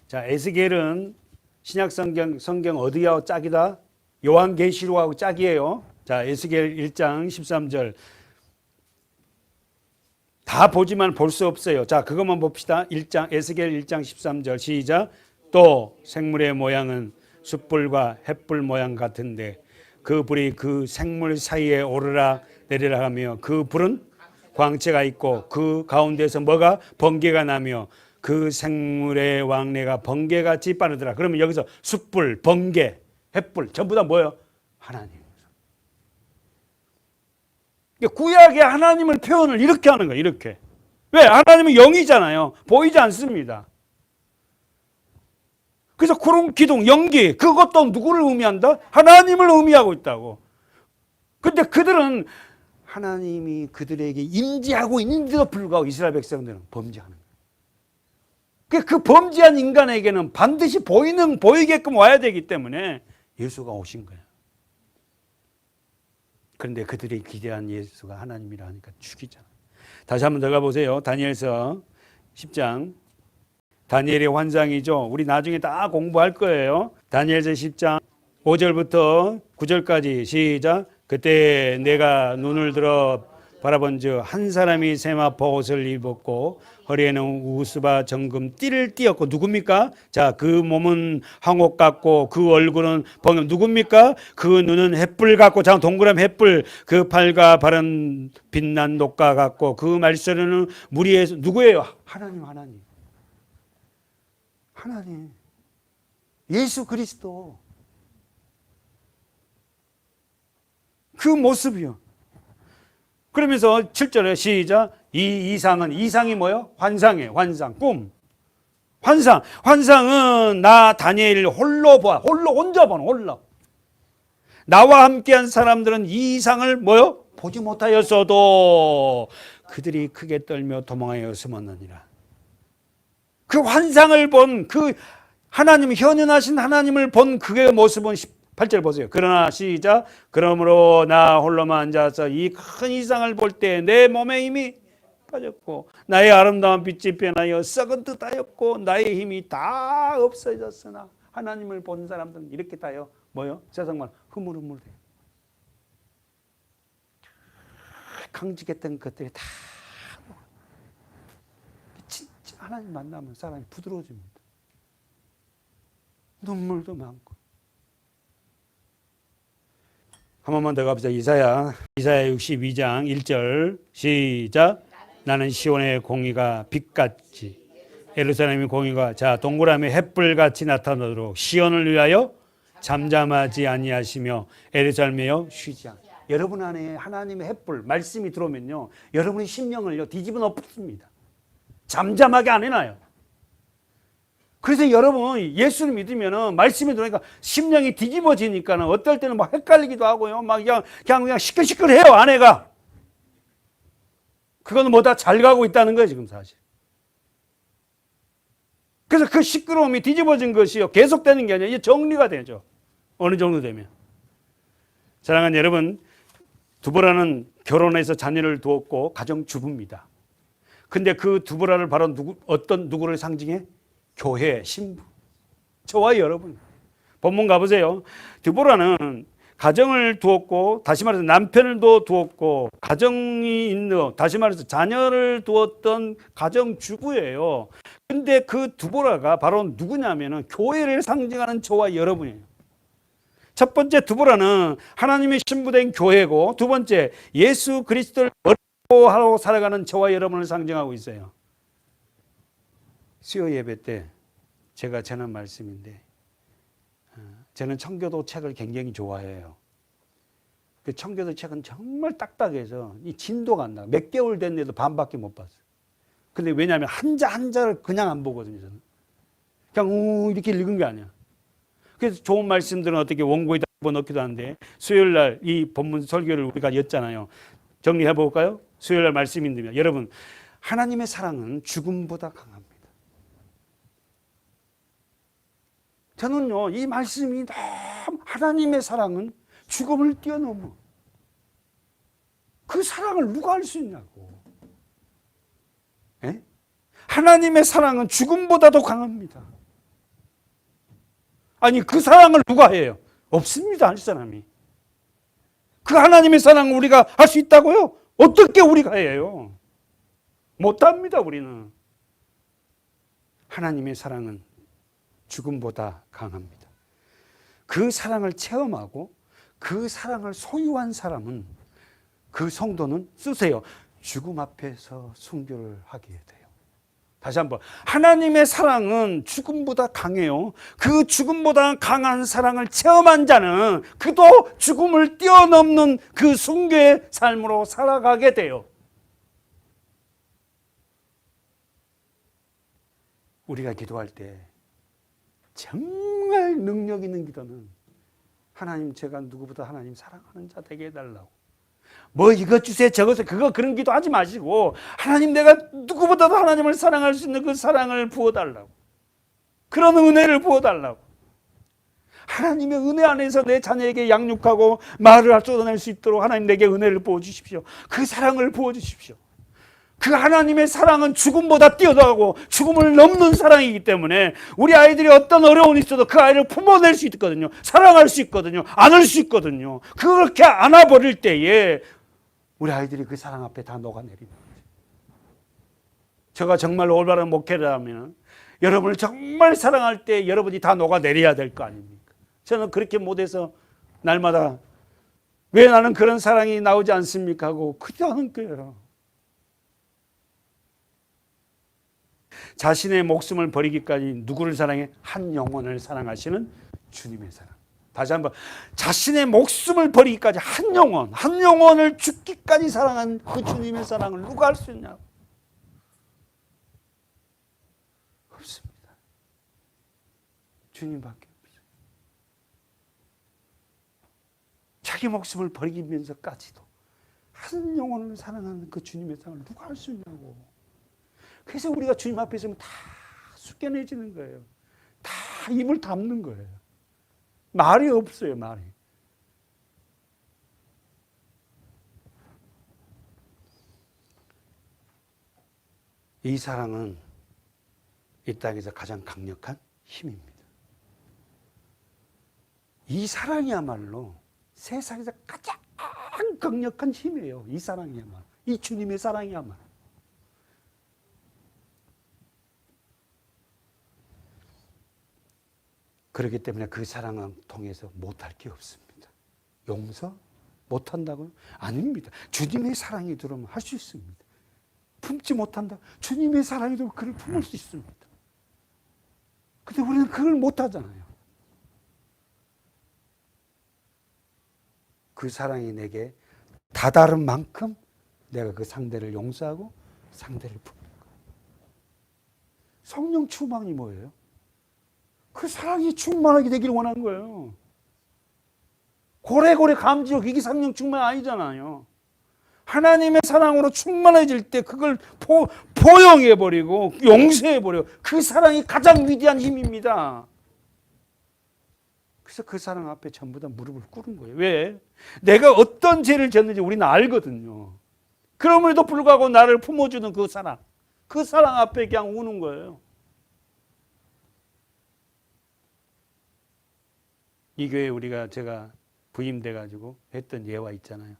자, 에스겔은 신약 성경 어디하고 짝이다? 요한계시록하고 짝이에요. 자, 에스겔 1장 13절. 다 보지만 볼 수 없어요. 자, 그것만 봅시다. 에스겔 1장 13절 시작. 또 생물의 모양은 숯불과 햇불 모양 같은데 그 불이 그 생물 사이에 오르락 내리락 하며 그 불은 광채가 있고 그 가운데서 뭐가 번개가 나며 그 생물의 왕래가 번개같이 빠르더라. 그러면 여기서 숯불, 번개, 햇불 전부 다 뭐예요? 하나님. 구약의 하나님을 표현을 이렇게 하는 거예요. 이렇게. 왜? 하나님은 영이잖아요. 보이지 않습니다. 그래서 구름, 기둥, 연기 그것도 누구를 의미한다? 하나님을 의미하고 있다고. 근데 그들은 하나님이 그들에게 임재하고 있는데도 불구하고 이스라엘 백성들은 범죄하는 거예요. 그 범죄한 인간에게는 반드시 보이게끔 와야 되기 때문에 예수가 오신 거예요. 그런데 그들이 기대한 예수가 하나님이라 하니까 죽이잖아요. 다시 한번 더 가보세요. 다니엘서 10장. 다니엘의 환상이죠. 우리 나중에 다 공부할 거예요. 다니엘서 10장 5절부터 9절까지 시작. 그때 내가 눈을 들어 바라본즉 한 사람이 세마포 옷을 입었고 허리에는 우스바 정금 띠를 띠었고 누굽니까? 자, 그 몸은 황옥 같고 그 얼굴은 번금 누굽니까? 그 눈은 햇불 같고 자 동그란 햇불 그 팔과 발은 빛난 녹과 같고 그 말소리는 무리에서 누구예요? 하나님. 하나님 예수 그리스도 그 모습이요. 그러면서 7절에 시작. 이 이상이 뭐예요? 환상이에요. 환상, 꿈. 환상은 나 다니엘 홀로 봐. 혼자 보는 홀로. 나와 함께한 사람들은 이 이상을 뭐요? 보지 못하였어도 그들이 크게 떨며 도망하여 숨었느니라. 그 환상을 본 그 하나님 현현하신 하나님을 본 그의 모습은 8절 보세요. 그러나 시작. 그러므로 나 홀로만 앉아서 이 큰 이상을 볼 때 내 몸에 힘이 빠졌고 나의 아름다운 빛이 변하여 썩은 듯하였고 나의 힘이 다 없어졌으나 하나님을 본 사람들은 이렇게 다요. 뭐요? 세상만 흐물흐물해요. 강직했던 것들이 다 하나님 만나면 사람이 부드러워집니다. 눈물도 많고. 한 번만 더 가보자. 이사야 62장 1절 시작. 나는 시온의 공의가 빛같이 예루살렘의 공의가 자 동그라미 햇불같이 나타나도록 시온을 위하여 잠잠하지 아니하시며 예루살렘에요 쉬지 않. 여러분 안에 하나님의 햇불 말씀이 들어오면요 여러분의 심령을요 뒤집어 엎습니다. 잠잠하게 안 해놔요. 그래서 여러분 예수를 믿으면은 말씀이 들어오니까 심령이 뒤집어지니까는 어떨 때는 막 헷갈리기도 하고요. 막 그냥 시끌시끌해요 아내가. 그거는 뭐 다 잘 가고 있다는 거예요 지금 사실. 그래서 그 시끄러움이 뒤집어진 것이요 계속되는 게 아니라 이제 정리가 되죠. 어느 정도 되면. 사랑하는 여러분, 두보라는 결혼해서 자녀를 두었고 가정주부입니다. 근데 그 두보라를 바로 어떤 누구를 상징해? 교회, 신부. 저와 여러분. 본문 가보세요. 두보라는 가정을 두었고 다시 말해서 남편을 두었고 가정이 있는 다시 말해서 자녀를 두었던 가정주부예요. 근데 그 두보라가 바로 누구냐면은 교회를 상징하는 저와 여러분이에요. 첫 번째 두보라는 하나님의 신부된 교회고 두 번째 예수 그리스도를 어려워하고 살아가는 저와 여러분을 상징하고 있어요. 수요 예배 때 제가 전한 말씀인데 저는 청교도 책을 굉장히 좋아해요. 그 청교도 책은 정말 딱딱해서 이 진도가 안 나. 몇 개월 됐는데도 반밖에 못 봤어요. 근데 왜냐하면 한자를 그냥 안 보거든요. 저는. 그냥 이렇게 읽은 게 아니야. 그래서 좋은 말씀들은 어떻게 원고에다 넣기도 하는데 수요일 날 이 본문 설교를 우리가 였잖아요. 정리해 볼까요? 수요일 날 말씀인데요. 여러분 하나님의 사랑은 죽음보다 강합니다. 저는요 이 말씀이 너무 하나님의 사랑은 죽음을 뛰어넘어. 그 사랑을 누가 할 수 있냐고. 에? 하나님의 사랑은 죽음보다도 강합니다. 아니 그 사랑을 누가 해요? 없습니다. 할 사람이. 그 하나님의 사랑을 우리가 할 수 있다고요? 어떻게 우리가 해요? 못합니다. 우리는. 하나님의 사랑은 죽음보다 강합니다. 그 사랑을 체험하고 그 사랑을 소유한 사람은 그 성도는 쓰세요. 죽음 앞에서 순교를 하게 돼요. 다시 한번 하나님의 사랑은 죽음보다 강해요. 그 죽음보다 강한 사랑을 체험한 자는 그도 죽음을 뛰어넘는 그 순교의 삶으로 살아가게 돼요. 우리가 기도할 때 정말 능력 있는 기도는 하나님 제가 누구보다 하나님 사랑하는 자 되게 해달라고. 뭐 이것 주세요 저것 그거 그런 기도 하지 마시고 하나님 내가 누구보다도 하나님을 사랑할 수 있는 그 사랑을 부어달라고. 그런 은혜를 부어달라고. 하나님의 은혜 안에서 내 자녀에게 양육하고 말을 쏟아낼 수 있도록 하나님 내게 은혜를 부어주십시오. 그 사랑을 부어주십시오. 그 하나님의 사랑은 죽음보다 뛰어나가고 죽음을 넘는 사랑이기 때문에 우리 아이들이 어떤 어려움이 있어도 그 아이를 품어낼 수 있거든요. 사랑할 수 있거든요. 안을 수 있거든요. 그렇게 안아버릴 때에 우리 아이들이 그 사랑 앞에 다 녹아내리는 거죠. 제가 정말 올바른 목회를 하면 여러분을 정말 사랑할 때 여러분이 다 녹아내려야 될 거 아닙니까? 저는 그렇게 못해서 날마다 왜 나는 그런 사랑이 나오지 않습니까? 하고 기도하는 거예요. 자신의 목숨을 버리기까지 누구를 사랑해? 한 영혼을 사랑하시는 주님의 사랑. 다시 한번 자신의 목숨을 버리기까지 한 영혼을 죽기까지 사랑한 그 주님의 사랑을 누가 할 수 있냐고. 없습니다. 주님밖에 없어요. 자기 목숨을 버리면서까지도 한 영혼을 사랑하는 그 주님의 사랑을 누가 할 수 있냐고. 그래서 우리가 주님 앞에 있으면 다 숙연해지는 거예요. 다 입을 닫는 거예요. 말이 없어요, 말이. 이 사랑은 이 땅에서 가장 강력한 힘입니다. 이 사랑이야말로 세상에서 가장 강력한 힘이에요. 이 사랑이야말로. 이 주님의 사랑이야말로. 그렇기 때문에 그 사랑을 통해서 못할 게 없습니다. 용서 못한다고요? 아닙니다. 주님의 사랑이 들어오면 할 수 있습니다. 품지 못한다. 주님의 사랑이 들어오면 그를 품을 수 있습니다. 근데 우리는 그걸 못하잖아요. 그 사랑이 내게 다다른 만큼 내가 그 상대를 용서하고 상대를 품는 거예요. 성령 충만이 뭐예요? 그 사랑이 충만하게 되기를 원하는 거예요. 고래고래 감지력, 이게 성령 충만 아니잖아요. 하나님의 사랑으로 충만해질 때 그걸 포용해버리고 용서해버려. 그 사랑이 가장 위대한 힘입니다. 그래서 그 사랑 앞에 전부 다 무릎을 꿇은 거예요. 왜? 내가 어떤 죄를 졌는지 우리는 알거든요. 그럼에도 불구하고 나를 품어주는 그 사랑 앞에 그냥 우는 거예요. 이 교회 제가 부임돼가지고 했던 예화 있잖아요.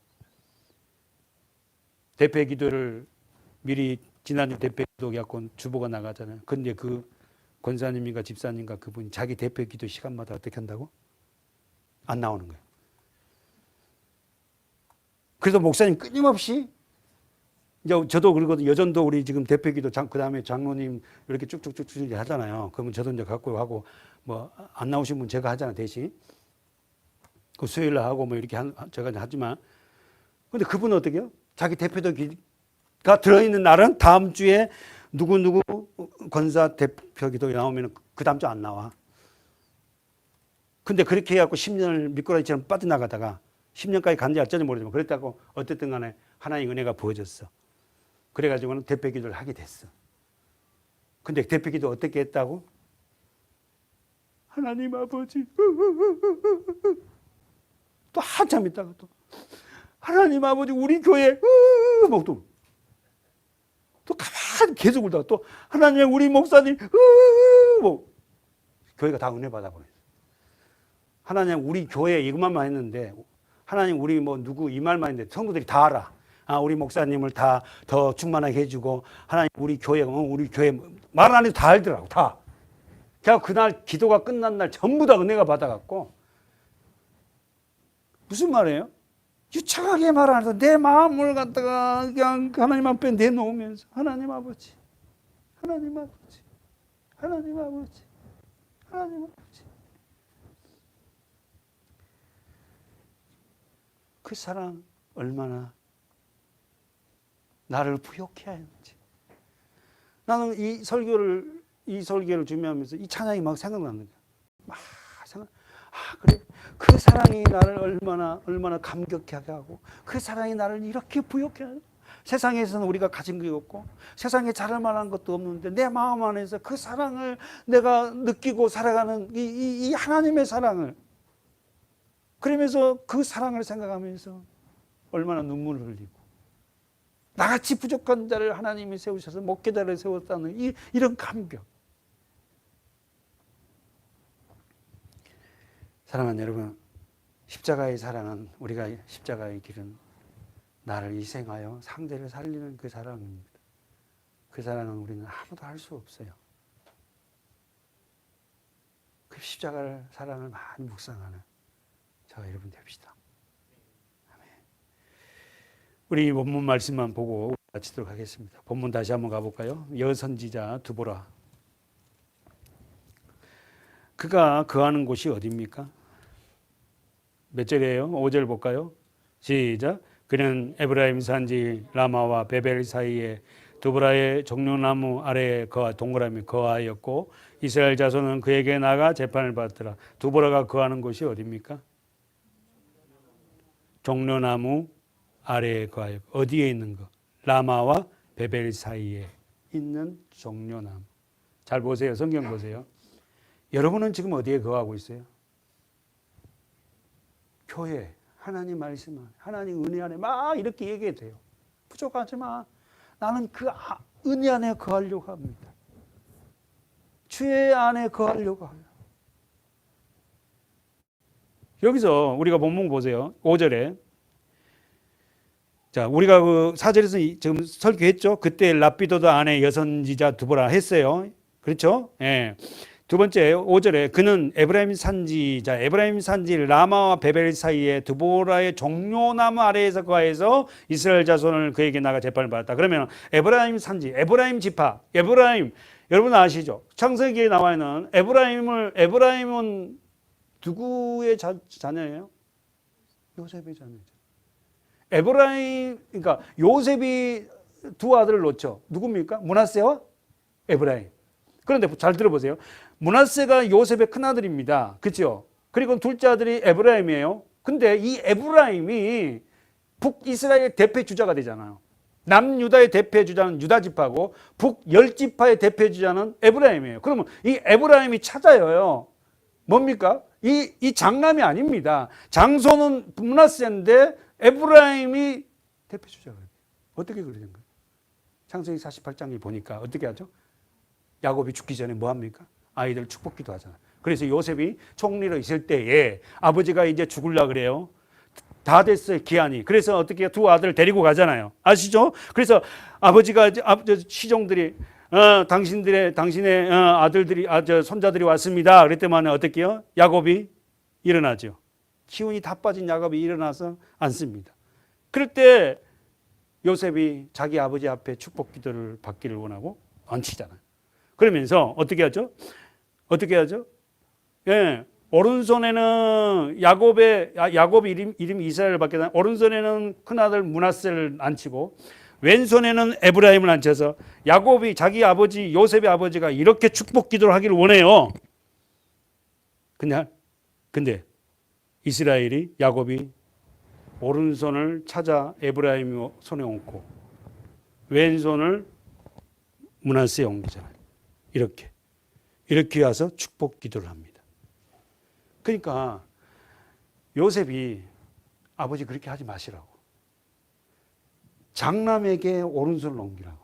대표 기도를 미리 지난주 대표 기도 갖고 주보가 나가잖아요. 근데 그 권사님인가 집사님인가 그분이 자기 대표 기도 시간마다 어떻게 한다고? 안 나오는 거예요. 그래서 목사님 끊임없이 이제 저도 그러거든요. 여전도 우리 지금 대표 기도 그 다음에 장로님 이렇게 쭉쭉쭉 하잖아요. 그러면 저도 이제 갖고 하고 뭐 안 나오신 분 제가 하잖아요. 대신. 그 수요일 날 하고 뭐 이렇게 제가 하지만 근데 그분은 어떻게 해요? 자기 대표기도가 들어있는 날은 다음 주에 누구 권사 대표기도 나오면 그 다음 주 안 나와. 근데 그렇게 해갖고 10년을 미꾸라지처럼 빠져나가다가 10년까지 간지 어쩐지 모르지만 그랬다고 어쨌든 간에 하나님 은혜가 부어졌어. 그래가지고는 대표기도를 하게 됐어. 근데 대표기도 어떻게 했다고? 하나님 아버지 또 한참 있다가 또 하나님 아버지 우리 교회 또 가만히 계속 울다가 또 하나님 우리 목사님 교회가 다 은혜 받아버렸어요. 하나님 우리 교회 이것만 했는데 하나님 우리 뭐 누구 이 말만 했는데 성도들이 다 알아. 우리 목사님을 다 더 충만하게 해주고 하나님 우리 교회 말 안 해도 다 알더라고 다. 제가 그날 기도가 끝난 날 전부 다 은혜가 받아갖고 무슨 말이에요? 유창하게 말 안 해서 내 마음을 갖다가 그냥 하나님 앞에 내놓으면서 하나님 아버지 하나님 아버지 하나님 아버지 하나님 아버지 그 사랑 얼마나 나를 부욕해 하는지 나는 이 설교를 준비하면서 이 찬양이 막 생각나는 거야. 막 그래. 그 사랑이 나를 얼마나 감격하게 하고 그 사랑이 나를 이렇게 부욕해 하고 세상에서는 우리가 가진 게 없고 세상에 잘할 만한 것도 없는데 내 마음 안에서 그 사랑을 내가 느끼고 살아가는 이 하나님의 사랑을 그러면서 그 사랑을 생각하면서 얼마나 눈물을 흘리고 나같이 부족한 자를 하나님이 세우셔서 목회자를 세웠다는 이런 감격. 사랑하는 여러분, 십자가의 사랑은 우리가 십자가의 길은 나를 희생하여 상대를 살리는 그 사랑입니다. 그 사랑은 우리는 아무도 할 수 없어요. 그 십자가를 사랑을 많이 묵상하는 저와 여러분 됩시다. 아멘. 우리 본문 말씀만 보고 마치도록 하겠습니다. 본문 다시 한번 가볼까요? 여선지자 두보라. 그가 거하는 곳이 어디입니까? 몇 절이에요? 5절 볼까요? 시작. 그는 에브라임 산지 라마와 베벨 사이에 두보라의 종려나무 아래에 동그라미 거하였고 이스라엘 자손은 그에게 나가 재판을 받더라. 두보라가 거하는 곳이 어디입니까? 종려나무 아래에 거하였고 어디에 있는 거? 라마와 베벨 사이에 있는 종려나무. 잘 보세요. 성경 보세요. 여러분은 지금 어디에 거하고 있어요? 교회, 하나님 말씀 안에, 하나님 은혜 안에 막 이렇게 얘기해도 돼요. 부족하지 마. 나는 그 은혜 안에 거하려고 합니다. 주의 안에 거하려고 해요. 여기서 우리가 본문 보세요. 5절에. 자, 우리가 그 4절에서 지금 설교했죠. 그때 랍비도도 안에 여선지자 두보라 했어요. 그렇죠? 예. 두 번째 5절에 그는 에브라임 산지자 에브라임 산지 라마와 베벨 사이에 드보라의 종려나무 아래에서 거하여서 이스라엘 자손을 그에게 나가 재판을 받았다. 그러면 에브라임 산지 에브라임 지파 에브라임 여러분 아시죠? 창세기에 나와 있는 에브라임은 누구의 자녀예요? 요셉의 자녀죠. 에브라임 그러니까 요셉이 두 아들을 놓죠. 누굽니까? 므낫세와 에브라임. 그런데 잘 들어보세요. 므낫세가 요셉의 큰아들입니다. 그렇죠? 그리고 둘째 아들이 에브라임이에요. 근데 이 에브라임이 북이스라엘 대표 주자가 되잖아요. 남유다의 대표 주자는 유다 지파고 북1 0지파의 대표 주자는 에브라임이에요. 그러면 이 에브라임이 찾아요. 뭡니까? 이 장남이 아닙니다. 장소는 므낫세인데 에브라임이 대표 주자가 돼요. 어떻게 그러는 거예요? 창세기 48장에 보니까 어떻게 하죠? 야곱이 죽기 전에 뭐 합니까? 아이들 축복기도 하잖아요. 그래서 요셉이 총리로 있을 때에 아버지가 이제 죽으려고 그래요. 다 됐어요, 기한이. 그래서 어떻게 두 아들을 데리고 가잖아요. 아시죠? 그래서 아버지가 시종들이 당신의 아들들이 손자들이 왔습니다. 그랬더만 어떻게 해요? 야곱이 일어나죠. 기운이 다 빠진 야곱이 일어나서 앉습니다. 그럴 때 요셉이 자기 아버지 앞에 축복 기도를 받기를 원하고 얹히잖아요. 그러면서 어떻게 하죠? 예, 오른손에는 야곱이 이름이 이스라엘을 받게 되는 오른손에는 큰아들 므낫세를 앉히고 왼손에는 에브라임을 앉혀서 야곱이 자기 아버지 요셉의 아버지가 이렇게 축복 기도를 하기를 원해요. 근데 이스라엘이 야곱이 오른손을 찾아 에브라임 손에 얹고 왼손을 므낫세에 옮기잖아요. 이렇게 와서 축복 기도를 합니다. 그러니까 요셉이 아버지 그렇게 하지 마시라고. 장남에게 오른손을 옮기라고.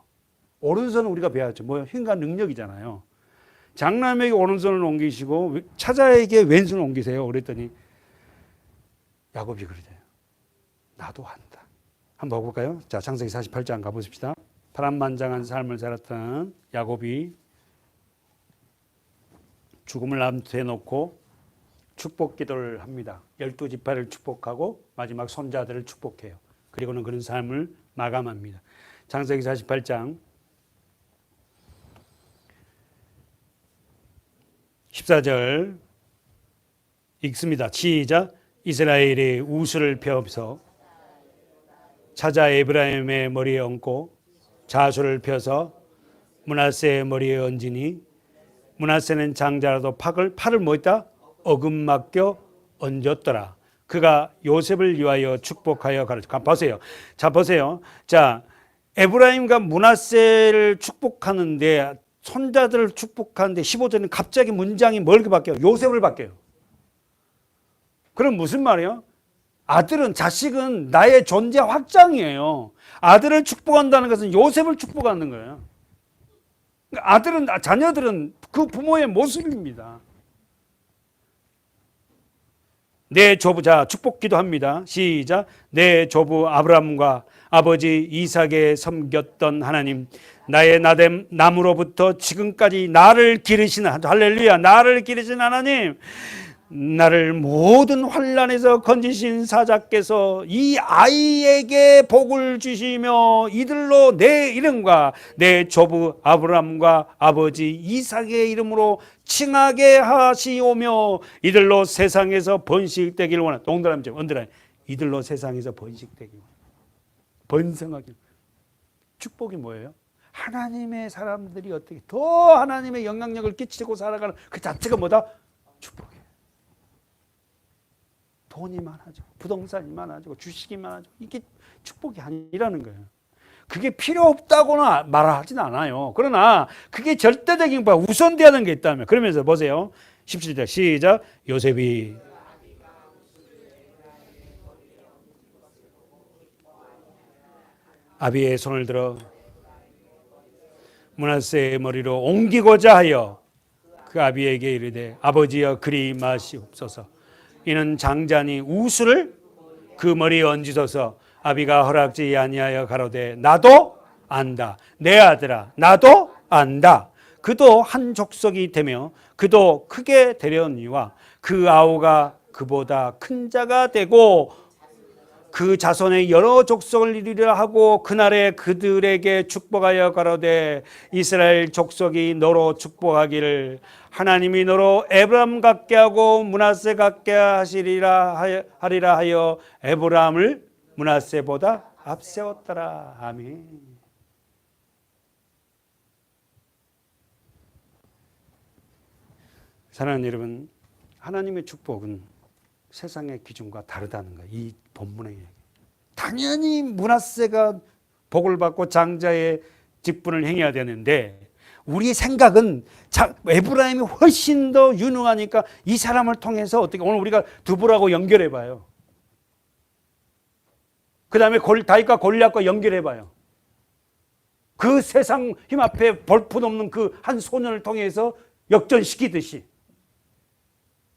오른손은 우리가 배웠죠. 힘과 능력이잖아요. 장남에게 오른손을 옮기시고 차자에게 왼손을 옮기세요. 그랬더니 야곱이 그러대요. 나도 한다. 한번 봐볼까요? 자, 창세기 48장 가보십시다. 파란만장한 삶을 살았던 야곱이 죽음을 앞에 놓고 축복 기도를 합니다. 12지파를 축복하고 마지막 손자들을 축복해요. 그리고는 그런 삶을 마감합니다. 창세기 48장 14절 읽습니다. 시작. 이스라엘이 우수를 펴서 찾아 에브라임의 머리에 얹고 자수를 펴서 므낫세의 머리에 얹으니 므낫세는 장자라도 팔을 뭐했다? 어금맞겨 얹었더라. 그가 요셉을 위하여 축복하여 가르쳐. 보세요. 자, 보세요. 자, 에브라임과 므낫세를 축복하는데 손자들을 축복하는데 15절은 갑자기 문장이 뭘 바뀌어요? 요셉을 바뀌어요. 그럼 무슨 말이에요? 자식은 나의 존재 확장이에요. 아들을 축복한다는 것은 요셉을 축복하는 거예요. 자녀들은 그 부모의 모습입니다. 내 조부, 자, 축복 기도합니다. 시작. 내 조부 아브라함과 아버지 이삭에 섬겼던 하나님, 나의 나무로부터 지금까지 나를 기르신, 할렐루야, 나를 기르신 하나님, 나를 모든 환난에서 건지신 사자께서 이 아이에게 복을 주시며 이들로 내 이름과 내 조부 아브라함과 아버지 이삭의 이름으로 칭하게 하시오며 이들로 세상에서 번식되기를 원한다. 동그라미 언더라인. 이들로 세상에서 번식되기를 원한다. 번성하기. 축복이 뭐예요? 하나님의 사람들이 어떻게 더 하나님의 영향력을 끼치고 살아가는 그 자체가 뭐다? 축복이에요. 돈이 많아지고 부동산이 많아지고 주식이 많아지고 이게 축복이 아니라는 거예요. 그게 필요 없다고는 말하진 않아요. 그러나 그게 절대적인 바 우선돼야 하는 게 있다면 그러면서 보세요. 17절 시작. 요셉이 아비의 손을 들어 므낫세의 머리로 옮기고자 하여 그 아비에게 이르되 아버지여 그리 마시옵소서. 이는 장자니 우수를 그 머리에 얹으소서. 아비가 허락지 아니하여 가로되 나도 안다. 내 아들아 나도 안다. 그도 한 족속이 되며 그도 크게 되려니와 그 아우가 그보다 큰 자가 되고 그 자손의 여러 족속을 이루려 하고 그날에 그들에게 축복하여 가로되 이스라엘 족속이 너로 축복하기를 하나님이 너로 에브라임 같게 하고 므낫세 같게 하리라 하여 에브라임을 므낫세보다 앞세웠더라. 아멘. 사랑하는 여러분, 하나님의 축복은 세상의 기준과 다르다는 거예요. 이 본문의 얘기. 당연히 므낫세가 복을 받고 장자의 직분을 행해야 되는데 우리의 생각은 에브라임이 훨씬 더 유능하니까 이 사람을 통해서 어떻게 오늘 우리가 두부라고 연결해 봐요. 그 다음에 다윗과 골리앗과 연결해 봐요. 그 세상 힘 앞에 볼품없는 그 한 소년을 통해서 역전시키듯이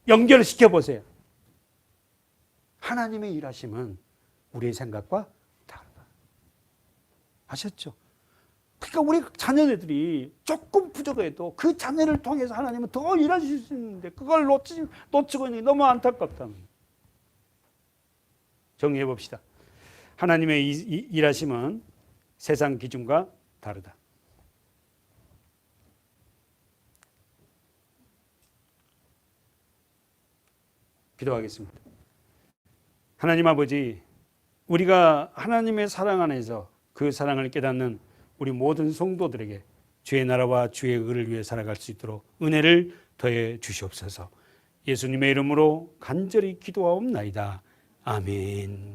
연결시켜 보세요. 하나님의 일하심은 우리의 생각과 다르다. 아셨죠? 그러니까 우리 자녀들이 조금 부족해도 그 자녀를 통해서 하나님은 더 일하실 수 있는데 그걸 놓치고 있는 게 너무 안타깝다. 정리해 봅시다. 하나님의 일하심은 세상 기준과 다르다. 기도하겠습니다. 하나님 아버지, 우리가 하나님의 사랑 안에서 그 사랑을 깨닫는 우리 모든 성도들에게 주의 나라와 주의 의를 위해 살아갈 수 있도록 은혜를 더해 주시옵소서. 예수님의 이름으로 간절히 기도하옵나이다. 아멘.